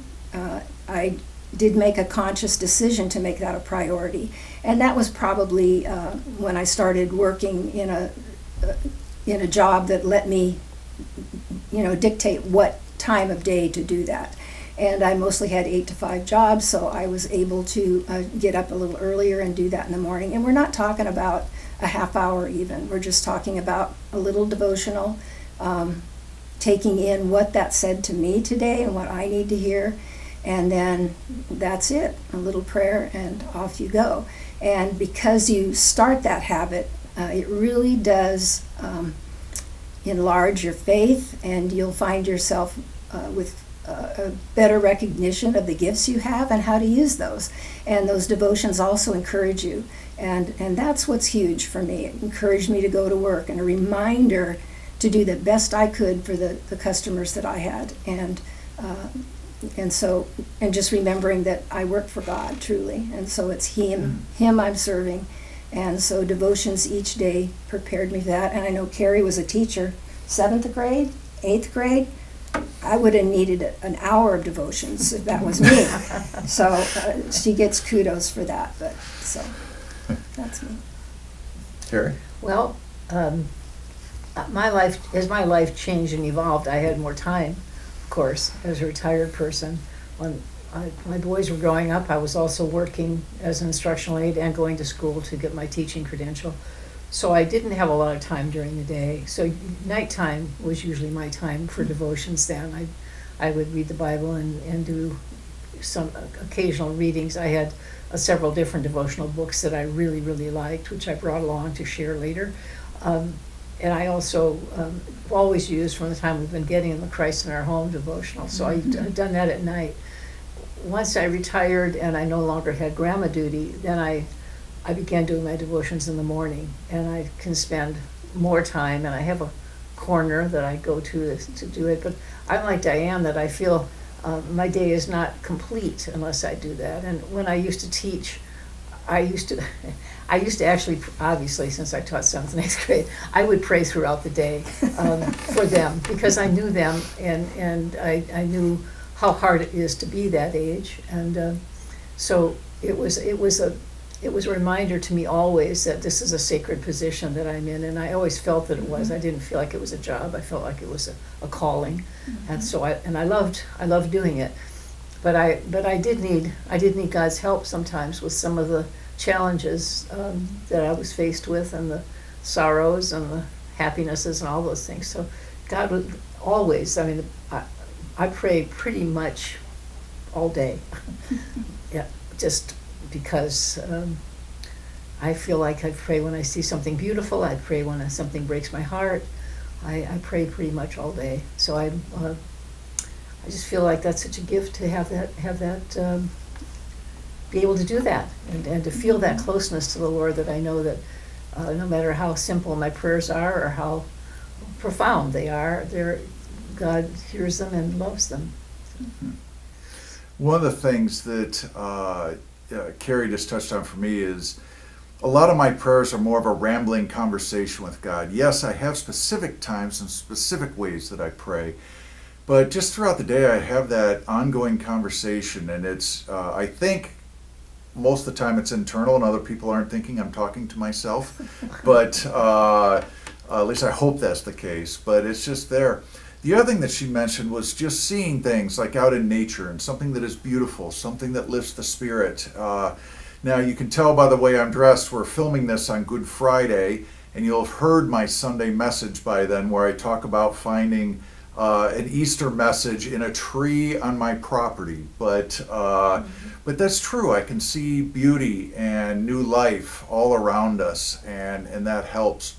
I did make a conscious decision to make that a priority. And that was probably when I started working in a job that let me, dictate what time of day to do that. And I mostly had 8 to 5 jobs, so I was able to get up a little earlier and do that in the morning. And we're not talking about a half hour even. We're just talking about a little devotional, taking in what that said to me today and what I need to hear. And then that's it, a little prayer and off you go. And because you start that habit, it really does enlarge your faith, and you'll find yourself with a better recognition of the gifts you have and how to use those. And those devotions also encourage you. And that's what's huge for me. It encouraged me to go to work, and a reminder to do the best I could for the customers that I had. And so just remembering that I work for God truly, and so it's Him I'm serving. And so devotions each day prepared me for that. And I know Carrie was a teacher, 7th grade, 8th grade. I would have needed an hour of devotions if that was me. So she gets kudos for that. But so that's me. Carrie? Well, as my life changed and evolved, I had more time, of course, as a retired person. my boys were growing up, I was also working as an instructional aide and going to school to get my teaching credential. So I didn't have a lot of time during the day. So nighttime was usually my time for devotions then. I would read the Bible and do some occasional readings. I had several different devotional books that I really, really liked, which I brought along to share later. And I also always use, from the time we've been getting in the Christ in Our Home devotional. So I've done that at night. Once I retired and I no longer had grandma duty, then I began doing my devotions in the morning, and I can spend more time, and I have a corner that I go to do it. But I'm like Diane, that I feel my day is not complete unless I do that. And when I used to teach, I used to actually, obviously, since I taught 7th and 8th grade, I would pray throughout the day for them, because I knew them, and I knew how hard it is to be that age. And so it was a reminder to me always that this is a sacred position that I'm in, and I always felt that it was. I didn't feel like it was a job. I felt like it was a calling, and so I loved doing it. But I did need God's help sometimes with some of the challenges that I was faced with, and the sorrows and the happinesses and all those things. So God would always. I mean, I pray pretty much all day. Yeah, just because I feel like I pray when I see something beautiful. I pray when something breaks my heart. I pray pretty much all day. So I just feel like that's such a gift to have that be able to do that, and to feel that closeness to the Lord, that I know that no matter how simple my prayers are or how profound they are, God hears them and loves them. One of the things that Carrie just touched on for me is a lot of my prayers are more of a rambling conversation with God. Yes, I have specific times and specific ways that I pray, but just throughout the day I have that ongoing conversation, and it's, I think most of the time it's internal and other people aren't thinking I'm talking to myself, but at least I hope that's the case, but it's just there. The other thing that she mentioned was just seeing things like out in nature and something that is beautiful, something that lifts the spirit. Now you can tell by the way I'm dressed, we're filming this on Good Friday, and you'll have heard my Sunday message by then, where I talk about finding an Easter message in a tree on my property. But that's true. I can see beauty and new life all around us, and that helps.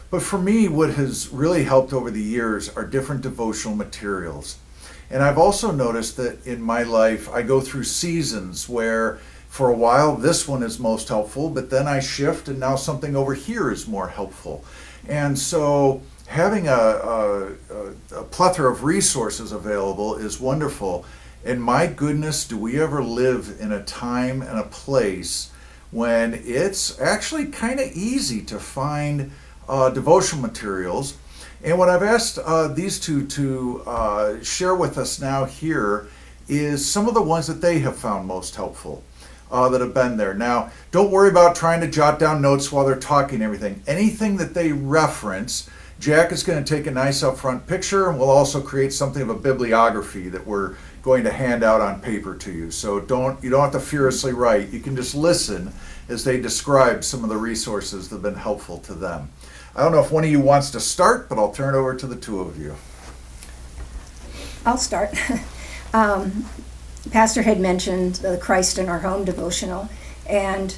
But for me, what has really helped over the years are different devotional materials. And I've also noticed that in my life, I go through seasons where for a while this one is most helpful, but then I shift and now something over here is more helpful. And so having a plethora of resources available is wonderful. And my goodness, do we ever live in a time and a place when it's actually kind of easy to find devotional materials. And what I've asked these two to share with us now here is some of the ones that they have found most helpful, that have been there. Now, don't worry about trying to jot down notes while they're talking and everything. Anything that they reference, Jack is going to take a nice upfront picture, and we'll also create something of a bibliography that we're going to hand out on paper to you. So you don't have to furiously write. You can just listen as they describe some of the resources that have been helpful to them. I don't know if one of you wants to start, but I'll turn it over to the two of you. I'll start. Pastor had mentioned the Christ in Our Home devotional, and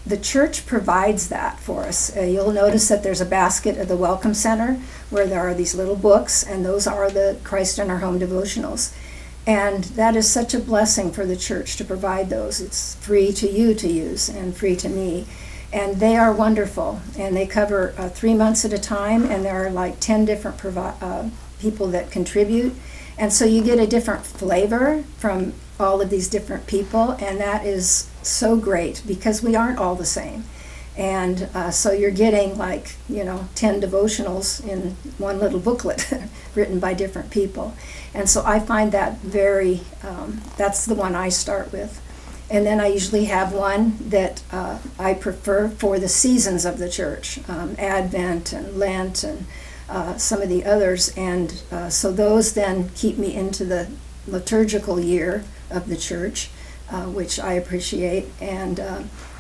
the church provides that for us. You'll notice that there's a basket at the Welcome Center where there are these little books, and those are the Christ in Our Home devotionals. And that is such a blessing for the church to provide those. It's free to you to use and free to me. And they are wonderful, and they cover 3 months at a time, and there are like 10 different people that contribute. And so you get a different flavor from all of these different people, and that is so great because we aren't all the same. And so you're getting 10 devotionals in one little booklet written by different people. And so I find that that's the one I start with. And then I usually have one that I prefer for the seasons of the church, Advent and Lent and some of the others. And so those then keep me into the liturgical year of the church, which I appreciate. And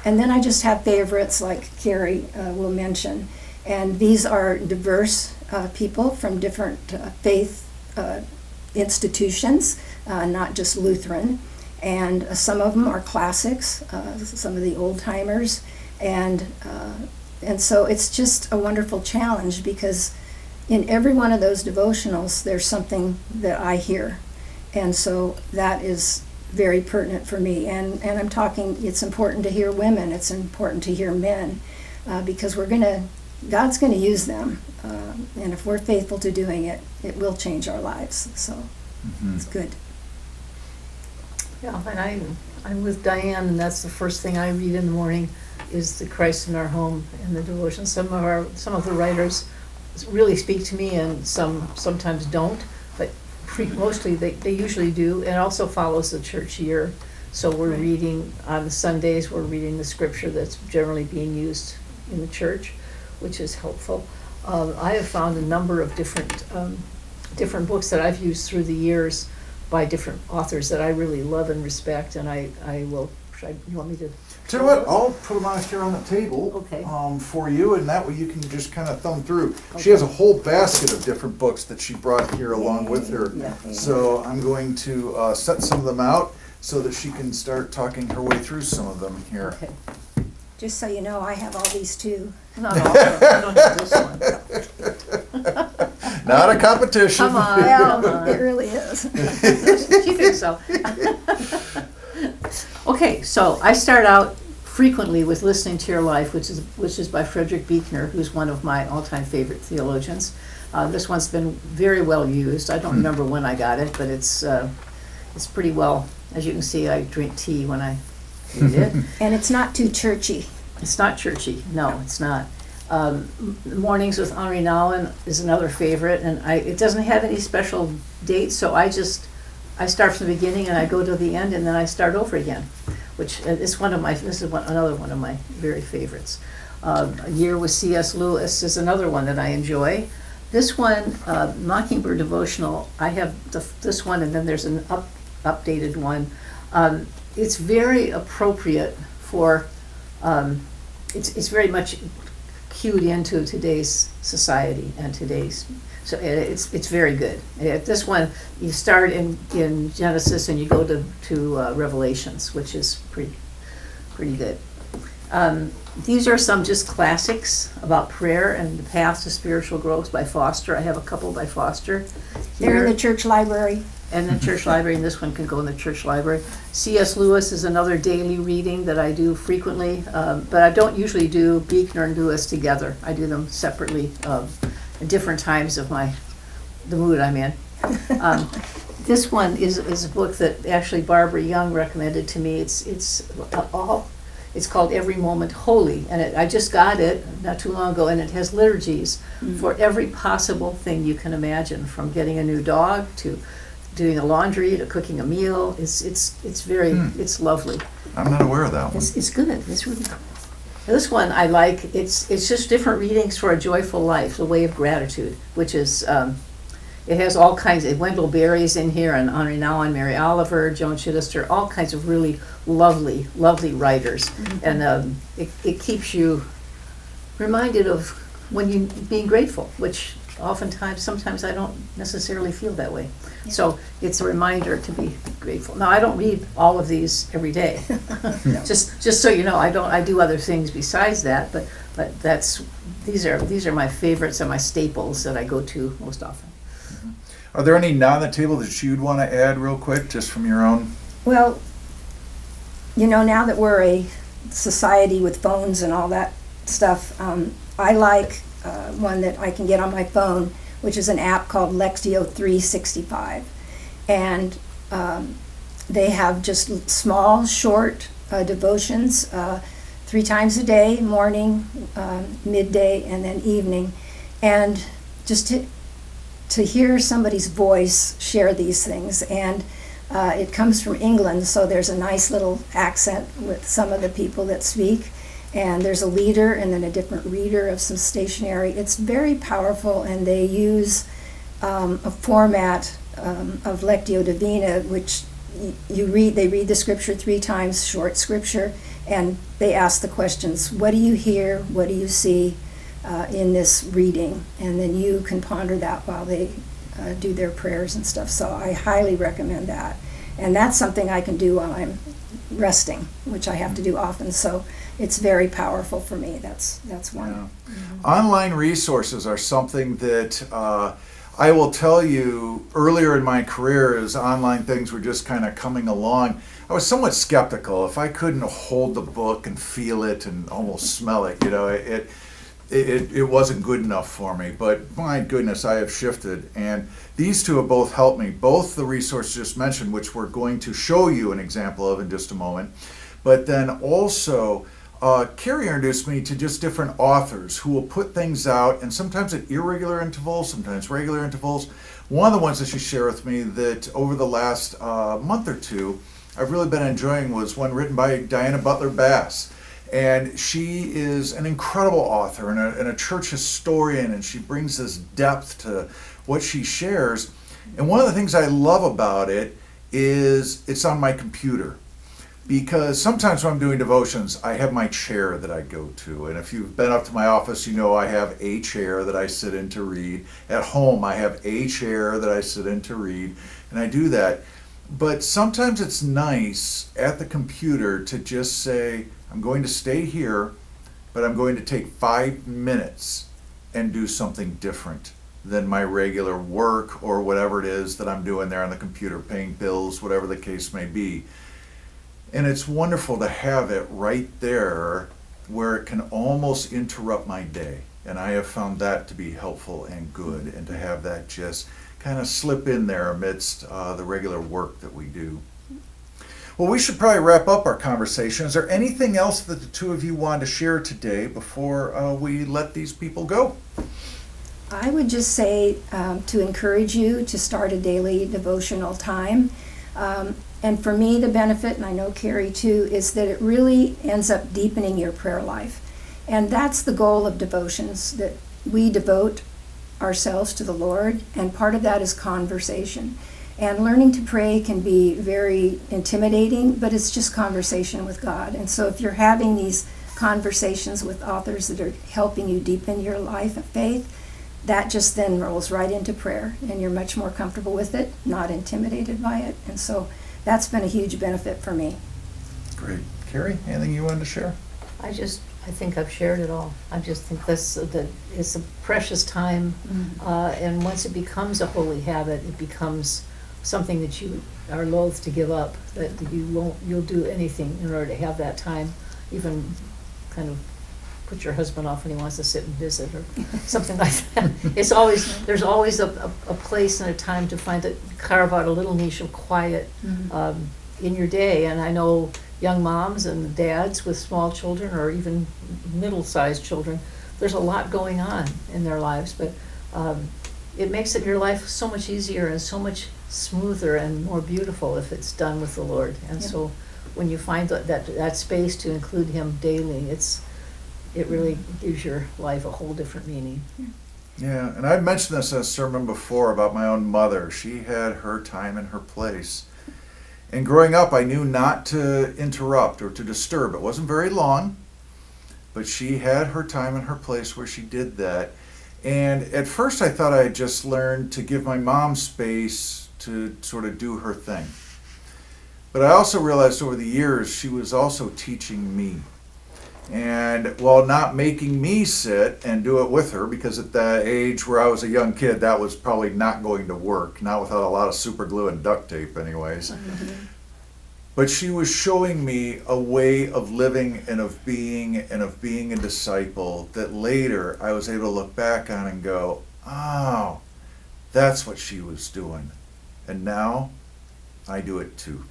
then I just have favorites like Carrie will mention. And these are diverse people from different faith institutions, not just Lutheran. And some of them are classics, some of the old timers. And so it's just a wonderful challenge, because in every one of those devotionals, there's something that I hear. And so that is very pertinent for me. And I'm talking, it's important to hear women, it's important to hear men, because God's going to use them. And if we're faithful to doing it, it will change our lives. So it's good. Yeah, and I'm with Diane, and that's the first thing I read in the morning is the Christ in Our Home and the devotion. Some of the writers really speak to me, and sometimes don't, but mostly they usually do. It also follows the church year. So we're reading on Sundays. We're reading the scripture that's generally being used in the church, which is helpful. I have found a number of different books that I've used through the years by different authors that I really love and respect, and I will. You want me to? Tell you what, I'll put them out here on the table Okay. for you, and that way you can just kind of thumb through. She has a whole basket of different books that she brought here along with her. Yeah. So I'm going to set some of them out so that she can start talking her way through some of them here. Okay. Just so you know, I have all these too. Not all of them. I don't have this one. Not a competition. Come on. Well, it really is. She thinks so. Okay, so I start out frequently with Listening to Your Life, which is by Frederick Buechner, who's one of my all-time favorite theologians. This one's been very well used. I don't remember when I got it, but it's pretty well. As you can see, I drink tea when I read it. And it's not too churchy. It's not churchy. No, it's not. Mornings with Henri Nouwen is another favorite, and it doesn't have any special dates, so I start from the beginning and I go to the end, and then I start over again, which is another one of my very favorites. A Year with C.S. Lewis is another one that I enjoy. This one, Mockingbird Devotional, I have this one, and then there's an updated one. It's very appropriate for. It's very much cued into today's society and so it's very good. This one, you start in Genesis and you go to Revelations, which is pretty good. These are some just classics about prayer and the path to spiritual growth by Foster. I have a couple by Foster They're in here. the church library. And the church library, and this one can go in the church library. C.S. Lewis is another daily reading that I do frequently, but I don't usually do Buechner and Lewis together. I do them separately at different times of the mood I'm in. This one is a book that actually Barbara Young recommended to me. It's called Every Moment Holy, and I just got it not too long ago, and it has liturgies for every possible thing you can imagine, from getting a new dog to doing the laundry to cooking a meal. It's very it's lovely. I'm not aware of that one. It's good. It's really good. This one I like. It's just different readings for a joyful life, the way of gratitude, which is it has all kinds of Wendell Berry's in here, and Henri Nouwen, Mary Oliver, Joan Chittister, all kinds of really lovely writers, and it keeps you reminded of when you being grateful, which sometimes I don't necessarily feel that way. Yeah. So it's a reminder to be grateful. Now I don't read all of these every day. just so you know, I do other things besides that, but these are my favorites and my staples that I go to most often. Are there any now on the table that you'd want to add real quick, just from your own? Well, now that we're a society with phones and all that stuff, I like one that I can get on my phone, which is an app called Lectio 365. And they have just small, short devotions 3 times a day, morning, midday, and then evening. And just to hear somebody's voice share these things. And it comes from England, so there's a nice little accent with some of the people that speak. And there's a leader and then a different reader of some stationery. It's very powerful, and they use a format of Lectio Divina, which they read the scripture 3 times, short scripture, and they ask the questions, what do you hear, what do you see in this reading? And then you can ponder that while they do their prayers and stuff. So I highly recommend that. And that's something I can do while I'm resting, which I have to do often. So it's very powerful for me. That's one. Yeah. Online resources are something that I will tell you, earlier in my career, as online things were just kind of coming along, I was somewhat skeptical. If I couldn't hold the book and feel it and almost smell it, it wasn't good enough for me. But my goodness, I have shifted, and these two have both helped me. Both the resources just mentioned, which we're going to show you an example of in just a moment, but then also Carrie introduced me to just different authors who will put things out, and sometimes at irregular intervals, sometimes regular intervals. One of the ones that she shared with me that over the last month or two I've really been enjoying was one written by Diana Butler Bass. And she is an incredible author and a church historian, and she brings this depth to what she shares. And one of the things I love about it is it's on my computer. Because sometimes when I'm doing devotions, I have my chair that I go to. And if you've been up to my office, you know I have a chair that I sit in to read. At home, I have a chair that I sit in to read. And I do that. But sometimes it's nice at the computer to just say, I'm going to stay here, but I'm going to take 5 minutes and do something different than my regular work or whatever it is that I'm doing there on the computer, paying bills, whatever the case may be. And it's wonderful to have it right there where it can almost interrupt my day. And I have found that to be helpful and good, and to have that just kind of slip in there amidst the regular work that we do. Well, we should probably wrap up our conversation. Is there anything else that the two of you want to share today before we let these people go? I would just say to encourage you to start a daily devotional time. And for me, the benefit, and I know Carrie too, is that it really ends up deepening your prayer life. And that's the goal of devotions, that we devote ourselves to the Lord, and part of that is conversation. And learning to pray can be very intimidating, but it's just conversation with God. And so if you're having these conversations with authors that are helping you deepen your life of faith, that just then rolls right into prayer, and you're much more comfortable with it, not intimidated by it. And so that's been a huge benefit for me. Great. Carrie, anything you wanted to share? I think I've shared it all. I just think that it's a precious time, and once it becomes a holy habit, it becomes something that you are loath to give up. That you'll do anything in order to have that time, even kind of put your husband off when he wants to sit and visit or something like that. There's always a place and a time to carve out a little niche of quiet in your day. And I know young moms and dads with small children, or even middle-sized children, there's a lot going on in their lives, but it makes your life so much easier and so much smoother and more beautiful if it's done with the Lord. And so when you find that space to include Him daily, it really gives your life a whole different meaning. Yeah, and I've mentioned this in a sermon before about my own mother. She had her time and her place. And growing up, I knew not to interrupt or to disturb. It wasn't very long, but she had her time and her place where she did that. And at first I thought I had just learned to give my mom space to sort of do her thing. But I also realized over the years she was also teaching me. And while not making me sit and do it with her, because at that age where I was a young kid, that was probably not going to work, not without a lot of super glue and duct tape anyways. But she was showing me a way of living and of being a disciple that later I was able to look back on and go, oh, that's what she was doing. And now I do it too.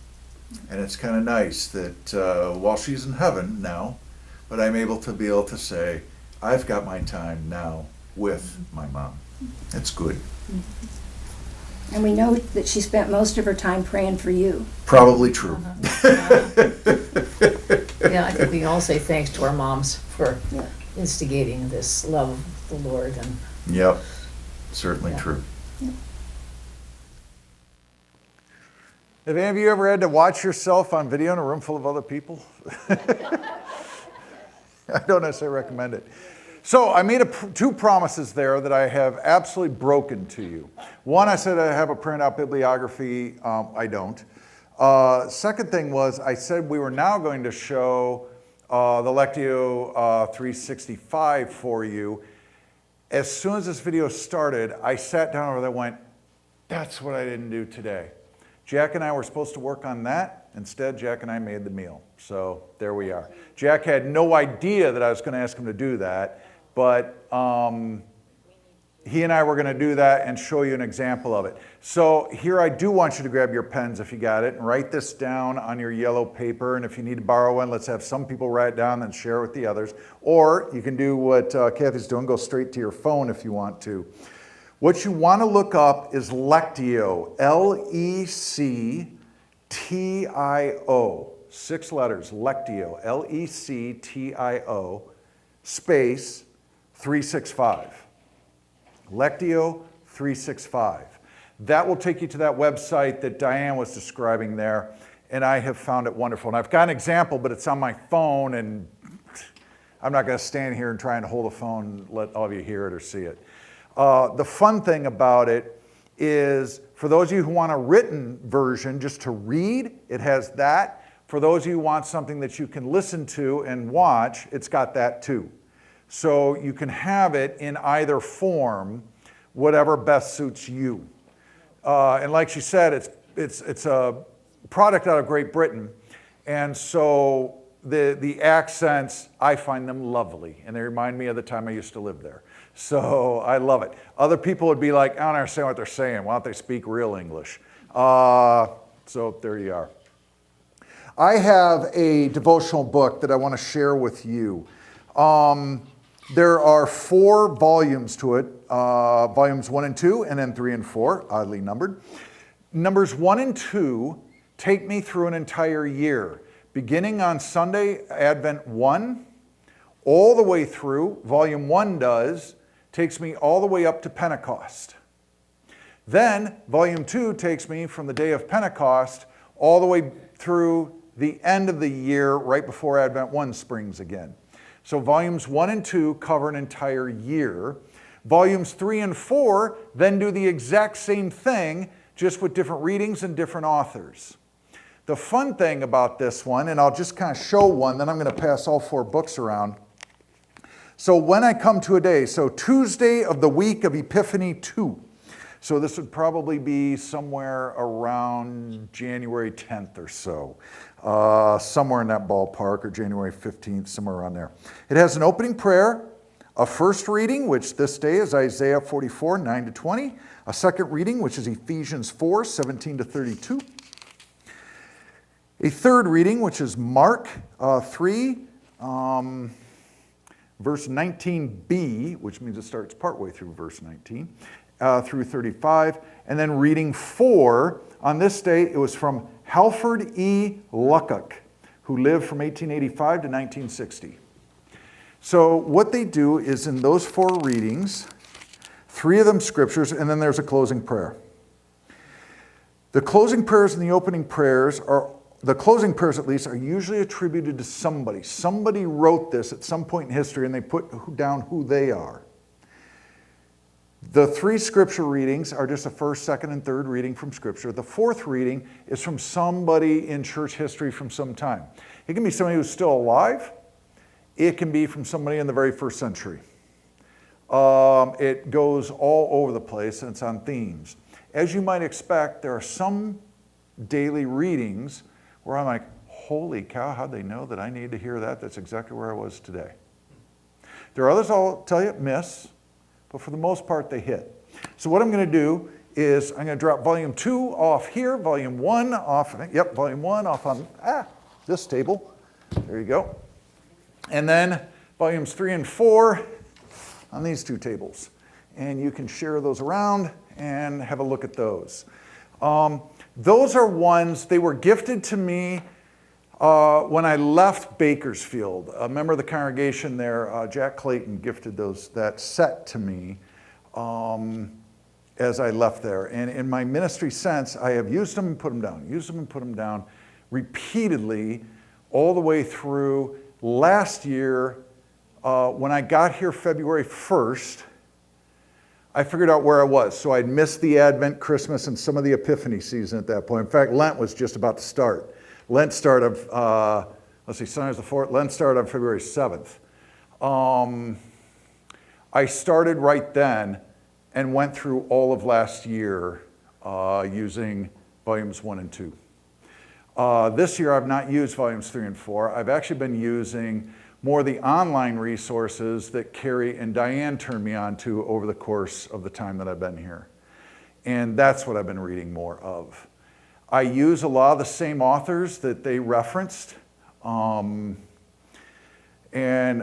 And it's kind of nice that while she's in heaven now, but I'm able to say, I've got my time now with my mom. It's good. And we know that she spent most of her time praying for you. Probably true. Yeah, I think we can all say thanks to our moms for Yeah. instigating this love of the Lord. And Yep, certainly Yeah. true. Have any of you ever had to watch yourself on video in a room full of other people? I don't necessarily recommend it. So I made two promises there that I have absolutely broken to you. One, I said I have a printout bibliography. I don't. Second thing was I said we were now going to show the Lectio 365 for you. As soon as this video started, I sat down over there and went, that's what I didn't do today. Jack and I were supposed to work on that. Instead, Jack and I made the meal. So there we are. Jack had no idea that I was going to ask him to do that, but he and I were going to do that and show you an example of it. So here I do want you to grab your pens if you got it and write this down on your yellow paper. And if you need to borrow one, let's have some people write it down and share it with the others. Or you can do what Kathy's doing, go straight to your phone if you want to. What you want to look up is Lectio, L-E-C-T-I-O, 6 letters, Lectio, L-E-C-T-I-O, space 365. Lectio 365. That will take you to that website that Diane was describing there, and I have found it wonderful. And I've got an example, but it's on my phone, and I'm not going to stand here and try and hold a phone and let all of you hear it or see it. The fun thing about it is, for those of you who want a written version just to read, it has that. For those of you who want something that you can listen to and watch, it's got that too. So you can have it in either form, whatever best suits you. And like she said, it's a product out of Great Britain, and so the accents, I find them lovely, and they remind me of the time I used to live there. So I love it. Other people would be like, I don't understand what they're saying. Why don't they speak real English? So there you are. I have a devotional book that I want to share with you. There are 4 volumes to it, volumes 1 and 2, and then 3 and 4, oddly numbered. Numbers 1 and 2 take me through an entire year, beginning on Sunday, Advent 1, all the way through. Volume 1 takes me all the way up to Pentecost. Then, Volume 2 takes me from the day of Pentecost all the way through the end of the year, right before Advent 1 springs again. So volumes 1 and 2 cover an entire year. Volumes 3 and 4 then do the exact same thing, just with different readings and different authors. The fun thing about this one, and I'll just kind of show one, then I'm going to pass all 4 books around. So when I come to a day, so Tuesday of the week of Epiphany 2. So this would probably be somewhere around January 10th or so. Somewhere in that ballpark, or January 15th, somewhere around there. It has an opening prayer, a first reading, which this day is Isaiah 44, 9-20. A second reading, which is Ephesians 4, 17-32. A third reading, which is Mark 3, verse 19b, which means it starts partway through verse 19, through 35. And then reading 4, on this day, it was from Halford E. Luckock, who lived from 1885 to 1960. So what they do is, in those 4 readings, 3 of them scriptures, and then there's a closing prayer. The closing prayers and the opening prayers the closing prayers at least, are usually attributed to somebody. Somebody wrote this at some point in history, and they put down who they are. The 3 scripture readings are just a first, second, and third reading from Scripture. The 4th reading is from somebody in church history from some time. It can be somebody who's still alive. It can be from somebody in the very first century. It goes all over the place, and it's on themes. As you might expect, there are some daily readings where I'm like, holy cow, how'd they know that I need to hear that? That's exactly where I was today. There are others I'll tell you miss, but for the most part, they hit. So what I'm going to do is I'm going to drop volume 2 off here, volume 1 off, volume 1 off on this table. There you go. And then volumes 3 and 4 on these 2 tables. And you can share those around and have a look at those. Those are ones, they were gifted to me when I left Bakersfield. A member of the congregation there, Jack Clayton, gifted that set to me. as I left there. And in my ministry since, I have used them and put them down, used them and put them down repeatedly all the way through last year. When I got here February 1st, I figured out where I was. So I'd missed the Advent, Christmas, and some of the Epiphany season at that point. In fact, Lent was just about to start. Lent started, Sunday's the 4th. Lent started on February 7th. I started right then and went through all of last year using volumes 1 and 2. This year I've not used volumes 3 and 4. I've actually been using more of the online resources that Carrie and Diane turned me on to over the course of the time that I've been here. And that's what I've been reading more of. I use a lot of the same authors that they referenced. And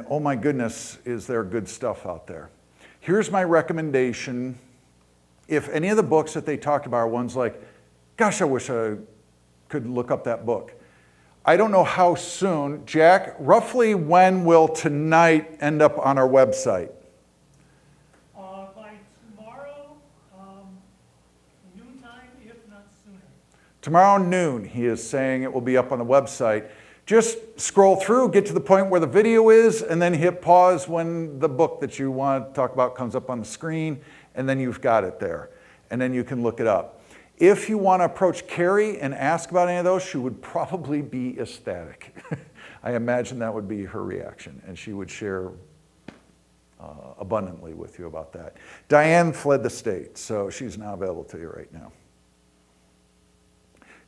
oh my goodness, is there good stuff out there. Here's my recommendation. If any of the books that they talked about are ones like, gosh, I wish I could look up that book. I don't know how soon. Jack, roughly when will tonight end up on our website? By tomorrow, noontime, if not sooner. Tomorrow noon, he is saying it will be up on the website. Just scroll through, get to the point where the video is, and then hit pause when the book that you want to talk about comes up on the screen, and then you've got it there. And then you can look it up. If you want to approach Carrie and ask about any of those, she would probably be ecstatic. I imagine that would be her reaction, and she would share abundantly with you about that. Diane fled the state, so she's not available to you right now.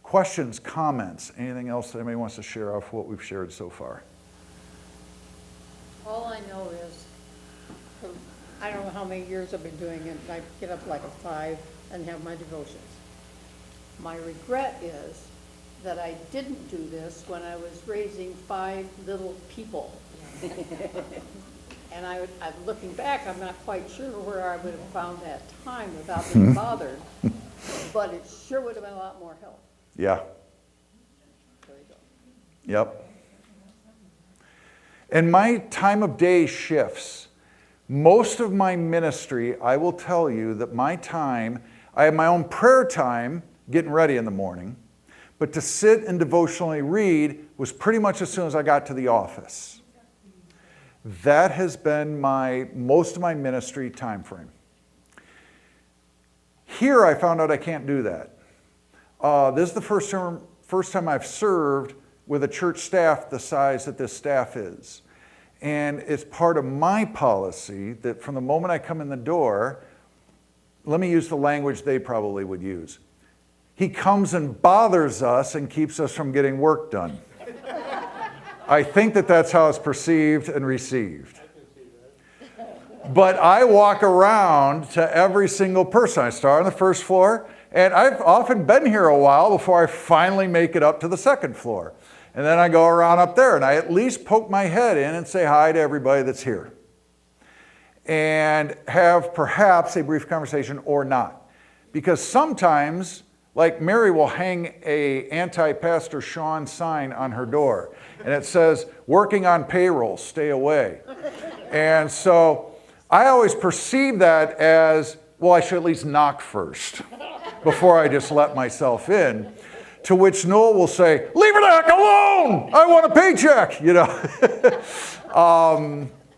Questions, comments, anything else that anybody wants to share off what we've shared so far? All I know is, I don't know how many years I've been doing it, I get up like at 5 and have my devotions. My regret is that I didn't do this when I was raising 5 little people. And I'm looking back, I'm not quite sure where I would have found that time without being bothered, but it sure would have been a lot more help. Yeah. There you go. Yep. And my time of day shifts. Most of my ministry, I will tell you that my time, I have my own prayer time, getting ready in the morning, but to sit and devotionally read was pretty much as soon as I got to the office. That has been most of my ministry time frame. Here I found out I can't do that. This is the first time I've served with a church staff the size that this staff is. And it's part of my policy that from the moment I come in the door, let me use the language they probably would use. He comes and bothers us and keeps us from getting work done. I think that that's how it's perceived and received. But I walk around to every single person. I start on the first floor, and I've often been here a while before I finally make it up to the second floor. And then I go around up there, and I at least poke my head in and say hi to everybody that's here. And have perhaps a brief conversation or not. Because sometimes, like Mary will hang a anti-Pastor Sean sign on her door. And it says, working on payroll, stay away. And so I always perceive that as, well, I should at least knock first before I just let myself in. To which Noel will say, leave her the heck alone! I want a paycheck, you know.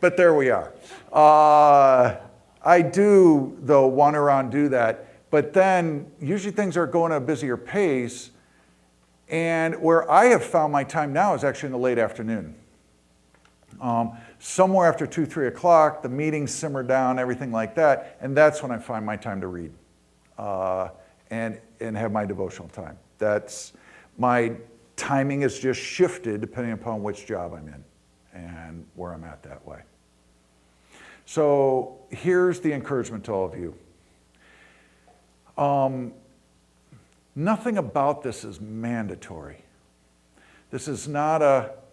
But there we are. I do, though, wander around and do that. But then usually things are going at a busier pace. And where I have found my time now is actually in the late afternoon. Somewhere after 2, 3 o'clock, the meetings simmer down, everything like that. And that's when I find my time to read and have my devotional time. That's my timing is just shifted depending upon which job I'm in and where I'm at that way. So here's the encouragement to all of you. Nothing about this is mandatory. This is not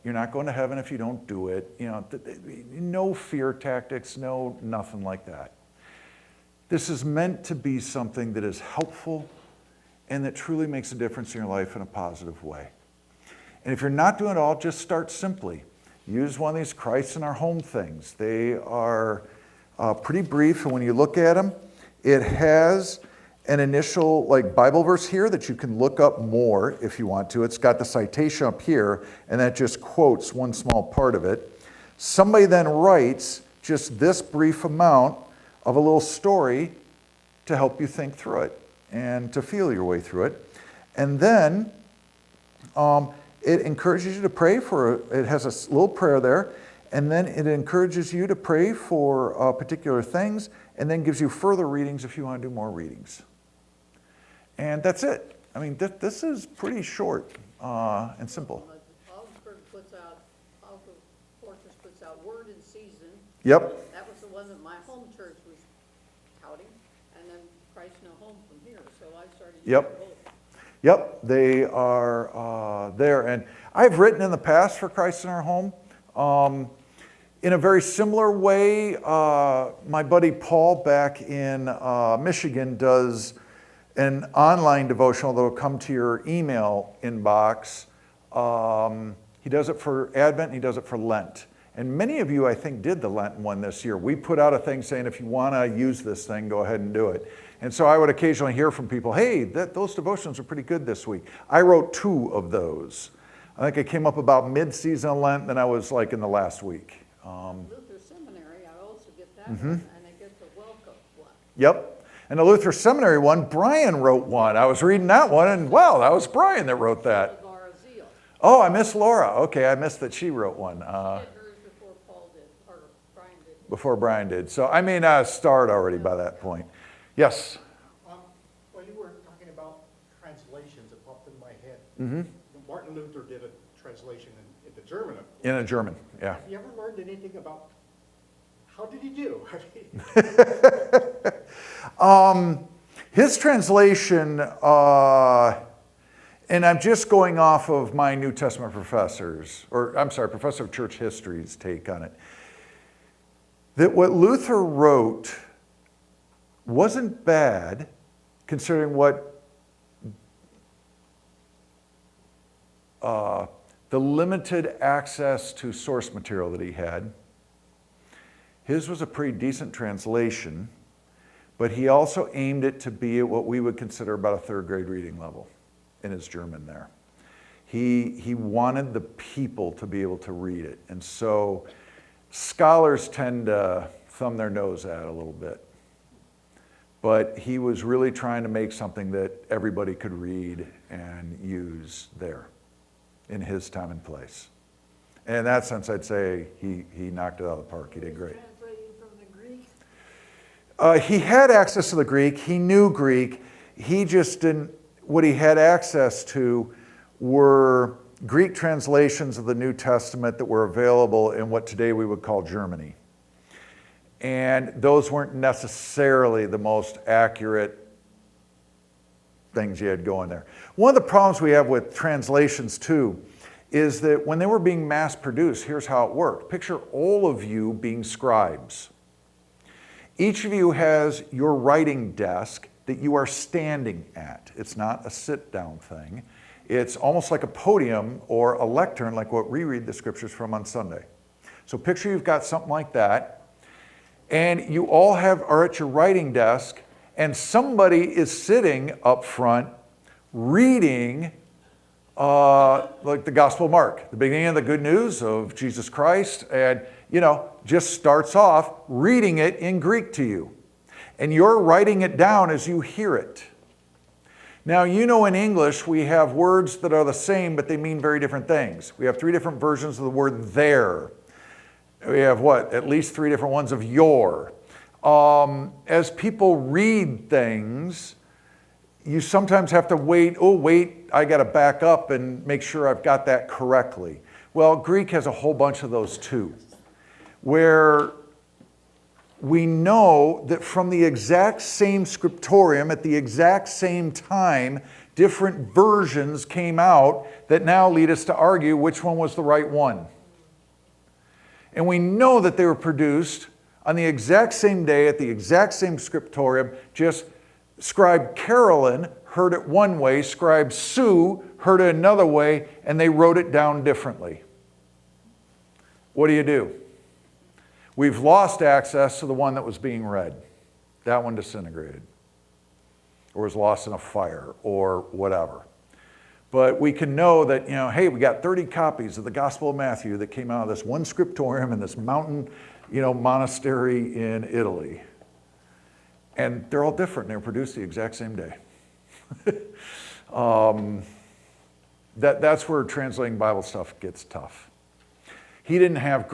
you're not going to heaven if you don't do it. You know, no fear tactics, no nothing like that. This is meant to be something that is helpful and that truly makes a difference in your life in a positive way. And if you're not doing it all, just start simply. Use one of these Christ in our home things. They are pretty brief, and when you look at them, it has an initial like Bible verse here that you can look up more if you want to. It's got the citation up here, and that just quotes one small part of it. Somebody then writes just this brief amount of a little story to help you think through it and to feel your way through it. And then it encourages you to pray for, it has a little prayer there, and then it encourages you to pray for particular things, and then gives you further readings if you want to do more readings. And that's it. I mean, this is pretty short and simple. Augsburg Fortress puts out Word in Season. Yep. That was the one that my home church was touting, and then Christ No Home from here, so I started using Yep. both. Yep, they are there. And I've written in the past for Christ in Our Home. In a very similar way, my buddy Paul back in Michigan does an online devotional that will come to your email inbox. He does it for Advent and he does it for Lent. And many of you, I think, did the Lenten one this year. We put out a thing saying, if you want to use this thing, go ahead and do it. And so I would occasionally hear from people, hey, those devotions are pretty good this week. I wrote 2 of those. I think I came up about mid-season of Lent, then I was like in the last week. Luther Seminary, I also get that one, and I get the welcome one. Yep. And the Luther Seminary one, Brian wrote one. I was reading that one, and wow, that was Brian that wrote that. Laura Zeal. Oh, I missed Laura. Okay, I missed that she wrote one. Did hers before Paul did, or Brian did. Before Brian did. So I may not have started already by that point. Yes? Well, you were talking about translations, it popped in my head. Martin Luther did a translation into German. In a German, yeah. Have you ever learned anything about, how did he do? His translation, and I'm just going off of my New Testament professors, or I'm sorry, professor of church history's take on it, that what Luther wrote wasn't bad, considering what the limited access to source material that he had. His was a pretty decent translation, but he also aimed it to be at what we would consider about a 3rd grade reading level in his German there. He wanted the people to be able to read it, and so scholars tend to thumb their nose at it a little bit. But he was really trying to make something that everybody could read and use there in his time and place. And in that sense, I'd say he knocked it out of the park. He did great. Translating from the Greek. He had access to the Greek. He knew Greek. He just didn't, what he had access to were Greek translations of the New Testament that were available in what today we would call Germany. And those weren't necessarily the most accurate things you had going there. One of the problems we have with translations too is that when they were being mass produced, here's how it worked. Picture all of you being scribes. Each of you has your writing desk that you are standing at. It's not a sit-down thing. It's almost like a podium or a lectern, like what we read the scriptures from on Sunday. So picture you've got something like that, and you all are at your writing desk, and somebody is sitting up front reading like the Gospel of Mark, the beginning of the good news of Jesus Christ, and just starts off reading it in Greek to you. And you're writing it down as you hear it. Now, in English, we have words that are the same, but they mean very different things. We have 3 different versions of the word there. We have at least 3 different ones of your. As people read things, you sometimes have to wait, I got to back up and make sure I've got that correctly. Well, Greek has a whole bunch of those too, where we know that from the exact same scriptorium at the exact same time, different versions came out that now lead us to argue which one was the right one. And we know that they were produced on the exact same day at the exact same scriptorium, just Scribe Carolyn heard it one way, Scribe Sue heard it another way, and they wrote it down differently. What do? We've lost access to the one that was being read. That one disintegrated. or was lost in a fire or whatever. But we can know that, hey, we got 30 copies of the Gospel of Matthew that came out of this one scriptorium in this mountain, monastery in Italy. And they're all different. They were produced the exact same day. That's where translating Bible stuff gets tough. He didn't have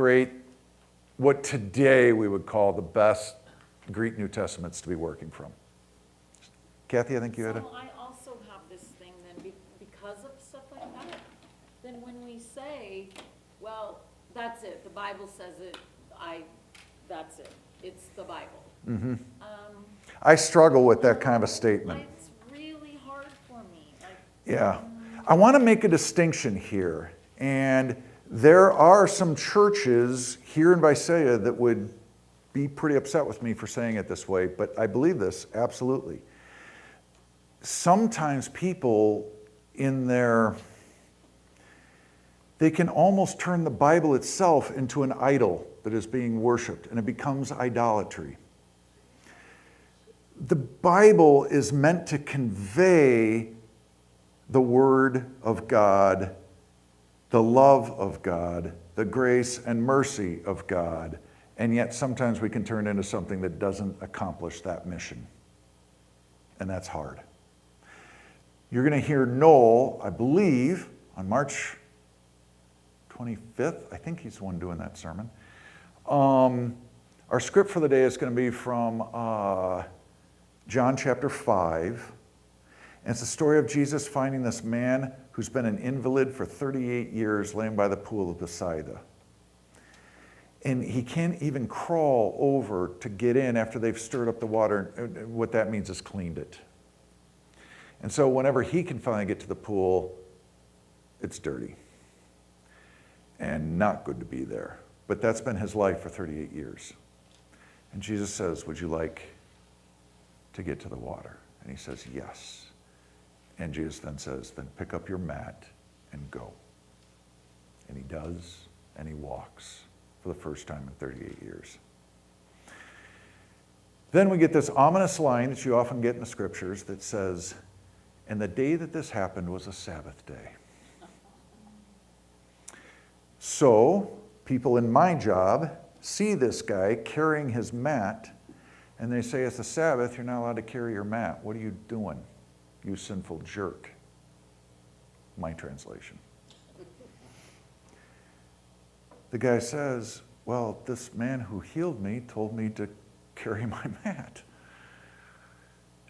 what today we would call the best Greek New Testaments to be working from. Kathy, I think you had a... So I also have this thing then, because of stuff like that, then when we say, well, that's it, the Bible says it, that's it, it's the Bible. Mm-hmm. I struggle with that kind of a statement. It's really hard for me. Yeah. I want to make a distinction here. And there are some churches here in Visalia that would be pretty upset with me for saying it this way, but I believe this absolutely. Sometimes people they can almost turn the Bible itself into an idol that is being worshiped, and it becomes idolatry. The Bible is meant to convey the Word of God, the love of God, the grace and mercy of God, and yet sometimes we can turn it into something that doesn't accomplish that mission. And that's hard. You're going to hear Noel, I believe, on March 25th. I think he's the one doing that sermon. Our script for the day is going to be from John chapter 5. And it's the story of Jesus finding this man who's been an invalid for 38 years laying by the pool of Bethsaida. And he can't even crawl over to get in after they've stirred up the water. What that means is cleaned it. And so whenever he can finally get to the pool, it's dirty and not good to be there. But that's been his life for 38 years. And Jesus says, would you like to get to the water? And he says, yes. And Jesus then says, then pick up your mat and go. And he does, and he walks for the first time in 38 years. Then we get this ominous line that you often get in the scriptures that says, and the day that this happened was a Sabbath day. So, people in my job see this guy carrying his mat, and they say, it's a Sabbath, you're not allowed to carry your mat. What are you doing, you sinful jerk? My translation. The guy says, well, this man who healed me told me to carry my mat.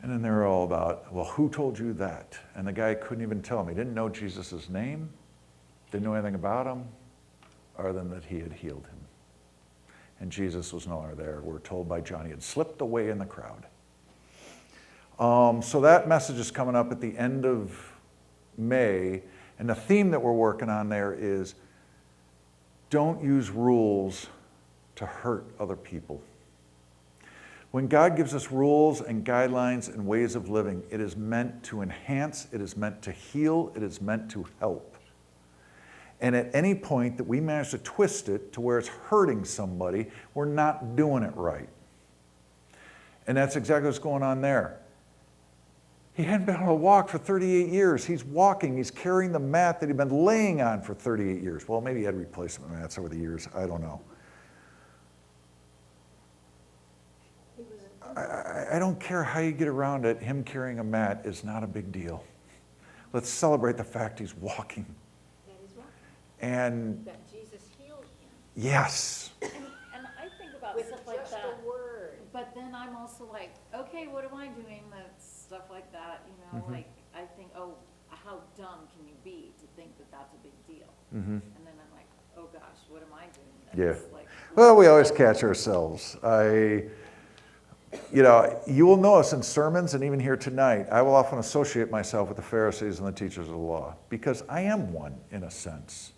And then they're all about, well, who told you that? And the guy couldn't even tell me. He didn't know Jesus' name, didn't know anything about him, other than that he had healed him. And Jesus was no longer there. We're told by John he had slipped away in the crowd. So that message is coming up at the end of May. And the theme that we're working on there is don't use rules to hurt other people. When God gives us rules and guidelines and ways of living, it is meant to enhance, it is meant to heal, it is meant to help. And at any point that we manage to twist it to where it's hurting somebody, we're not doing it right. And that's exactly what's going on there. He hadn't been able to walk for 38 years. He's walking, he's carrying the mat that he'd been laying on for 38 years. Well, maybe he had replacement mats over the years, I don't know. I don't care how you get around it, him carrying a mat is not a big deal. Let's celebrate the fact he's walking. That is right. And That Jesus healed him yes. And I think about with stuff like just that, a word. but then I'm also like, okay, what am I doing that's stuff like that, like, I think, oh, how dumb can you be to think that that's a big deal? And then I'm like, oh gosh, what am I doing? Yeah. That's like, Well, we always catch ourselves. You will notice in sermons and even here tonight, I will often associate myself with the Pharisees and the teachers of the law because I am one in a sense.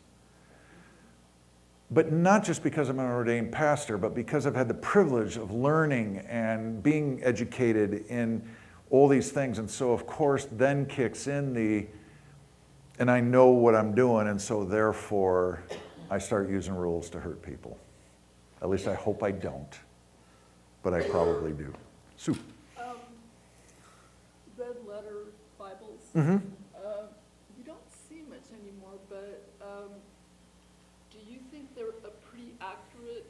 But not just because I'm an ordained pastor, but because I've had the privilege of learning and being educated in all these things. And so, of course, then kicks in and I know what I'm doing, and so therefore I start using rules to hurt people. At least I hope I don't. But I probably do. Sue. The You don't see much anymore, but do you think they're a pretty accurate?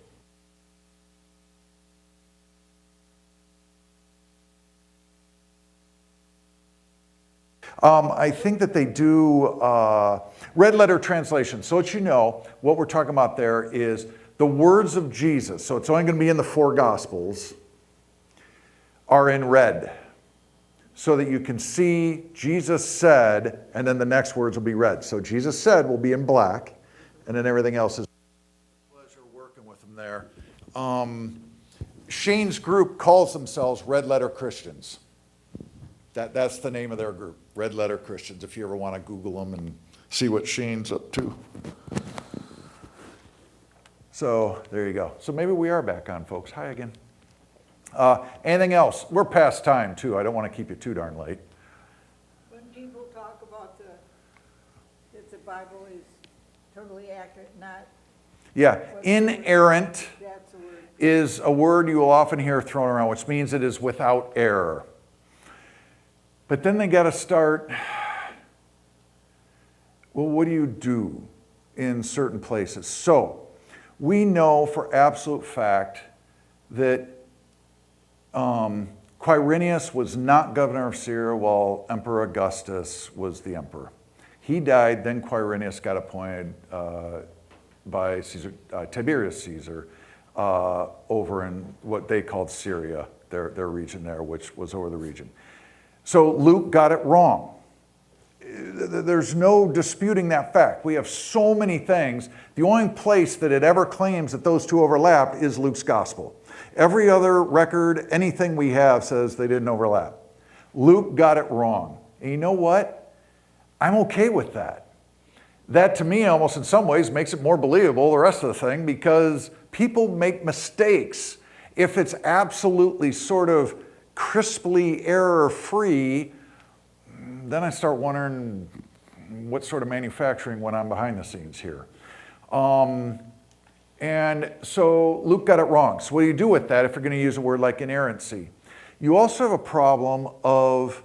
I think that they do red letter translation. So that you know, what we're talking about there is the words of Jesus. So it's only going to be in the 4 Gospels, are in red. So that you can see Jesus said, and then the next words will be red. So Jesus said will be in black, and then everything else is pleasure working with them there. Shane's group calls themselves Red Letter Christians. That's the name of their group, Red Letter Christians, if you ever want to Google them and see what Shane's up to. So there you go. So maybe we are back on, folks. Hi again. Anything else? We're past time, too. I don't want to keep you too darn late. When people talk about that the Bible is totally accurate, not, Yeah, inerrant that's a word. is a word you will often hear thrown around, which means it is without error. But then they got to start, well, what do you do in certain places? So we know for absolute fact that Quirinius was not governor of Syria while Emperor Augustus was the emperor. He died, then Quirinius got appointed by Caesar, Tiberius Caesar over in what they called Syria, their region there, which was over the region. So Luke got it wrong. There's no disputing that fact. We have so many things. The only place that it ever claims that those two overlap is Luke's gospel. Every other record, anything we have says they didn't overlap. Luke got it wrong. And you know what? I'm okay with that. That to me almost in some ways makes it more believable, the rest of the thing, because people make mistakes. If it's absolutely sort of crisply error-free, then I start wondering what sort of manufacturing went on behind the scenes here. And so Luke got it wrong. So what do you do with that if you're going to use a word like inerrancy? You also have a problem of,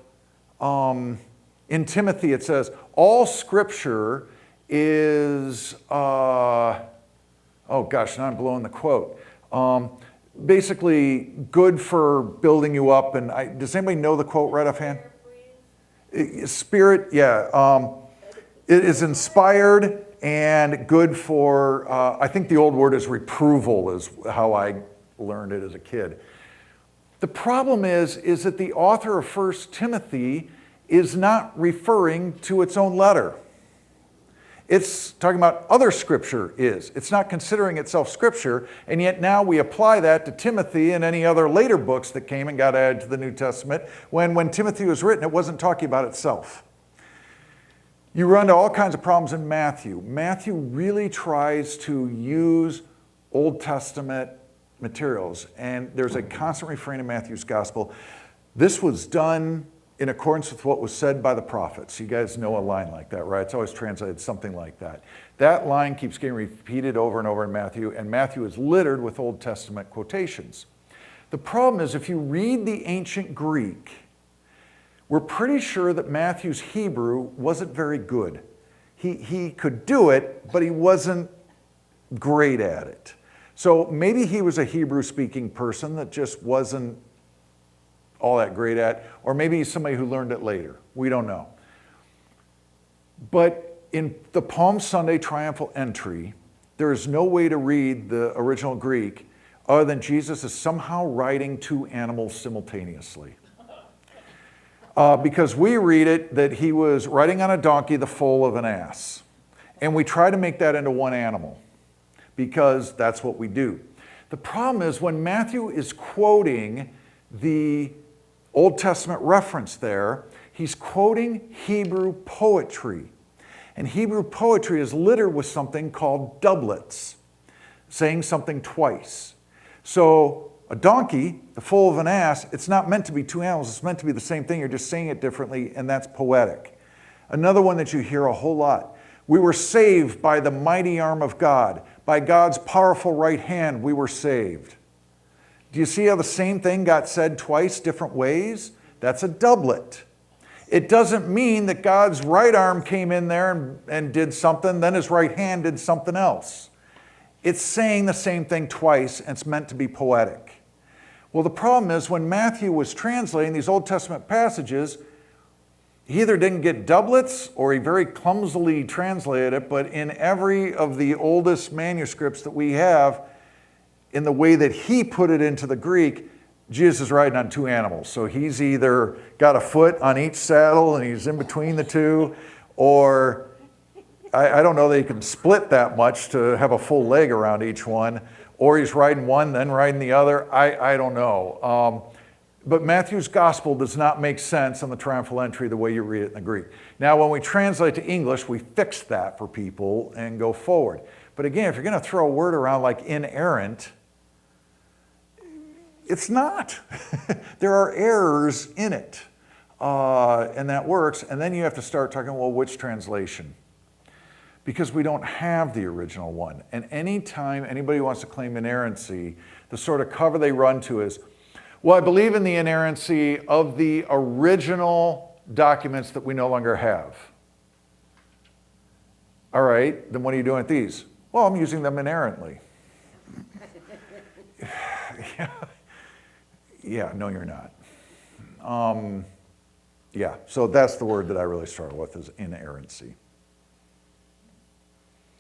in Timothy it says, all scripture is, oh gosh, now I'm blowing the quote. Basically good for building you up. And does anybody know the quote right offhand? Spirit, yeah. It is inspired and good for, I think the old word is reproval is how I learned it as a kid. The problem is that the author of 1 Timothy is not referring to its own letter. It's talking about other scripture is. It's not considering itself scripture, and yet now we apply that to Timothy and any other later books that came and got added to the New Testament. When Timothy was written, it wasn't talking about itself. You run into all kinds of problems in Matthew. Matthew really tries to use Old Testament materials, and there's a constant refrain in Matthew's gospel. This was done in accordance with what was said by the prophets. You guys know a line like that, right? It's always translated something like that. That line keeps getting repeated over and over in Matthew, and Matthew is littered with Old Testament quotations. The problem is if you read the ancient Greek, we're pretty sure that Matthew's Hebrew wasn't very good. He could do it, but he wasn't great at it. So maybe he was a Hebrew-speaking person that just wasn't all that great at, or maybe he's somebody who learned it later. We don't know. But in the Palm Sunday triumphal entry, there is no way to read the original Greek other than Jesus is somehow riding 2 animals simultaneously. Because we read it that he was riding on a donkey, the foal of an ass. And we try to make that into one animal because that's what we do. The problem is when Matthew is quoting the Old Testament reference there, he's quoting Hebrew poetry. And Hebrew poetry is littered with something called doublets, saying something twice. So a donkey, the foal of an ass, it's not meant to be 2 animals, it's meant to be the same thing, you're just saying it differently, and that's poetic. Another one that you hear a whole lot, we were saved by the mighty arm of God. By God's powerful right hand, we were saved. Do you see how the same thing got said twice different ways? That's a doublet. It doesn't mean that God's right arm came in there and did something, then his right hand did something else. It's saying the same thing twice, and it's meant to be poetic. Well, the problem is when Matthew was translating these Old Testament passages, he either didn't get doublets or he very clumsily translated it, but in every of the oldest manuscripts that we have, in the way that he put it into the Greek, Jesus is riding on two animals. So he's either got a foot on each saddle and he's in between the two, or I don't know that he can split that much to have a full leg around each one, or he's riding one, then riding the other. I don't know. But Matthew's gospel does not make sense on the triumphal entry the way you read it in the Greek. Now, when we translate to English, we fix that for people and go forward. But again, if you're going to throw a word around like inerrant, it's not. There are errors in it, and that works. And then you have to start talking, well, which translation? Because we don't have the original one. And anytime anybody wants to claim inerrancy, the sort of cover they run to is, well, I believe in the inerrancy of the original documents that we no longer have. All right, then what are you doing with these? Well, I'm using them inerrantly. Yeah, no, you're not. Yeah, so that's the word that I really struggle with, is inerrancy.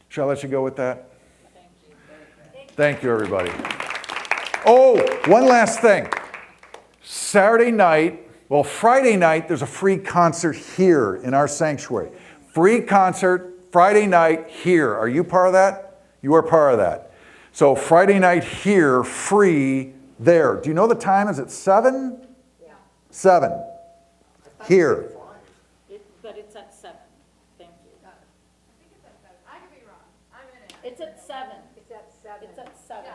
Shall I let you go with that? Thank you, everybody. Oh, one last thing. Saturday night, well, Friday night, there's a free concert here in our sanctuary. Free concert, Friday night here. Are you part of that? You are part of that. So Friday night here, free there. Do you know the time? Is it 7? Yeah. 7. Here. But it's at 7. Thank you. I think it's at 7. I could be wrong. I'm in it. It's at 7. It's at 7. It's at 7. Yeah.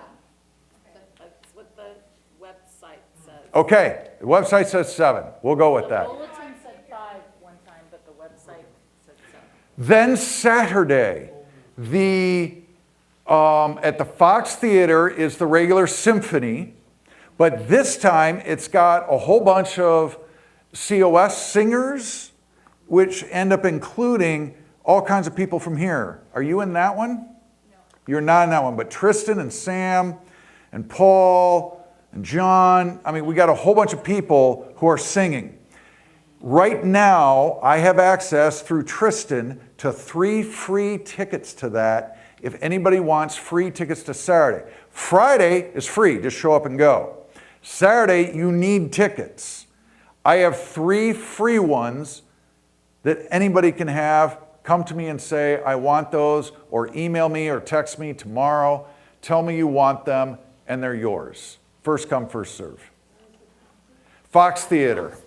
That's what the website says. Okay, the website says 7. We'll go with The that. bulletin said 5 one time, but the website said 7. Then Saturday, at the Fox Theater is the regular symphony, but this time it's got a whole bunch of COS singers, which end up including all kinds of people from here. Are you in that one? No. You're not in that one, but Tristan and Sam and Paul and John, I mean, we got a whole bunch of people who are singing. Right now, I have access through Tristan to 3 free tickets to that if anybody wants free tickets to Saturday. Friday is free, just show up and go. Saturday, you need tickets. I have 3 free ones that anybody can have. Come to me and say, I want those, or email me or text me tomorrow. Tell me you want them, and they're yours. First come, first serve. Fox Theater.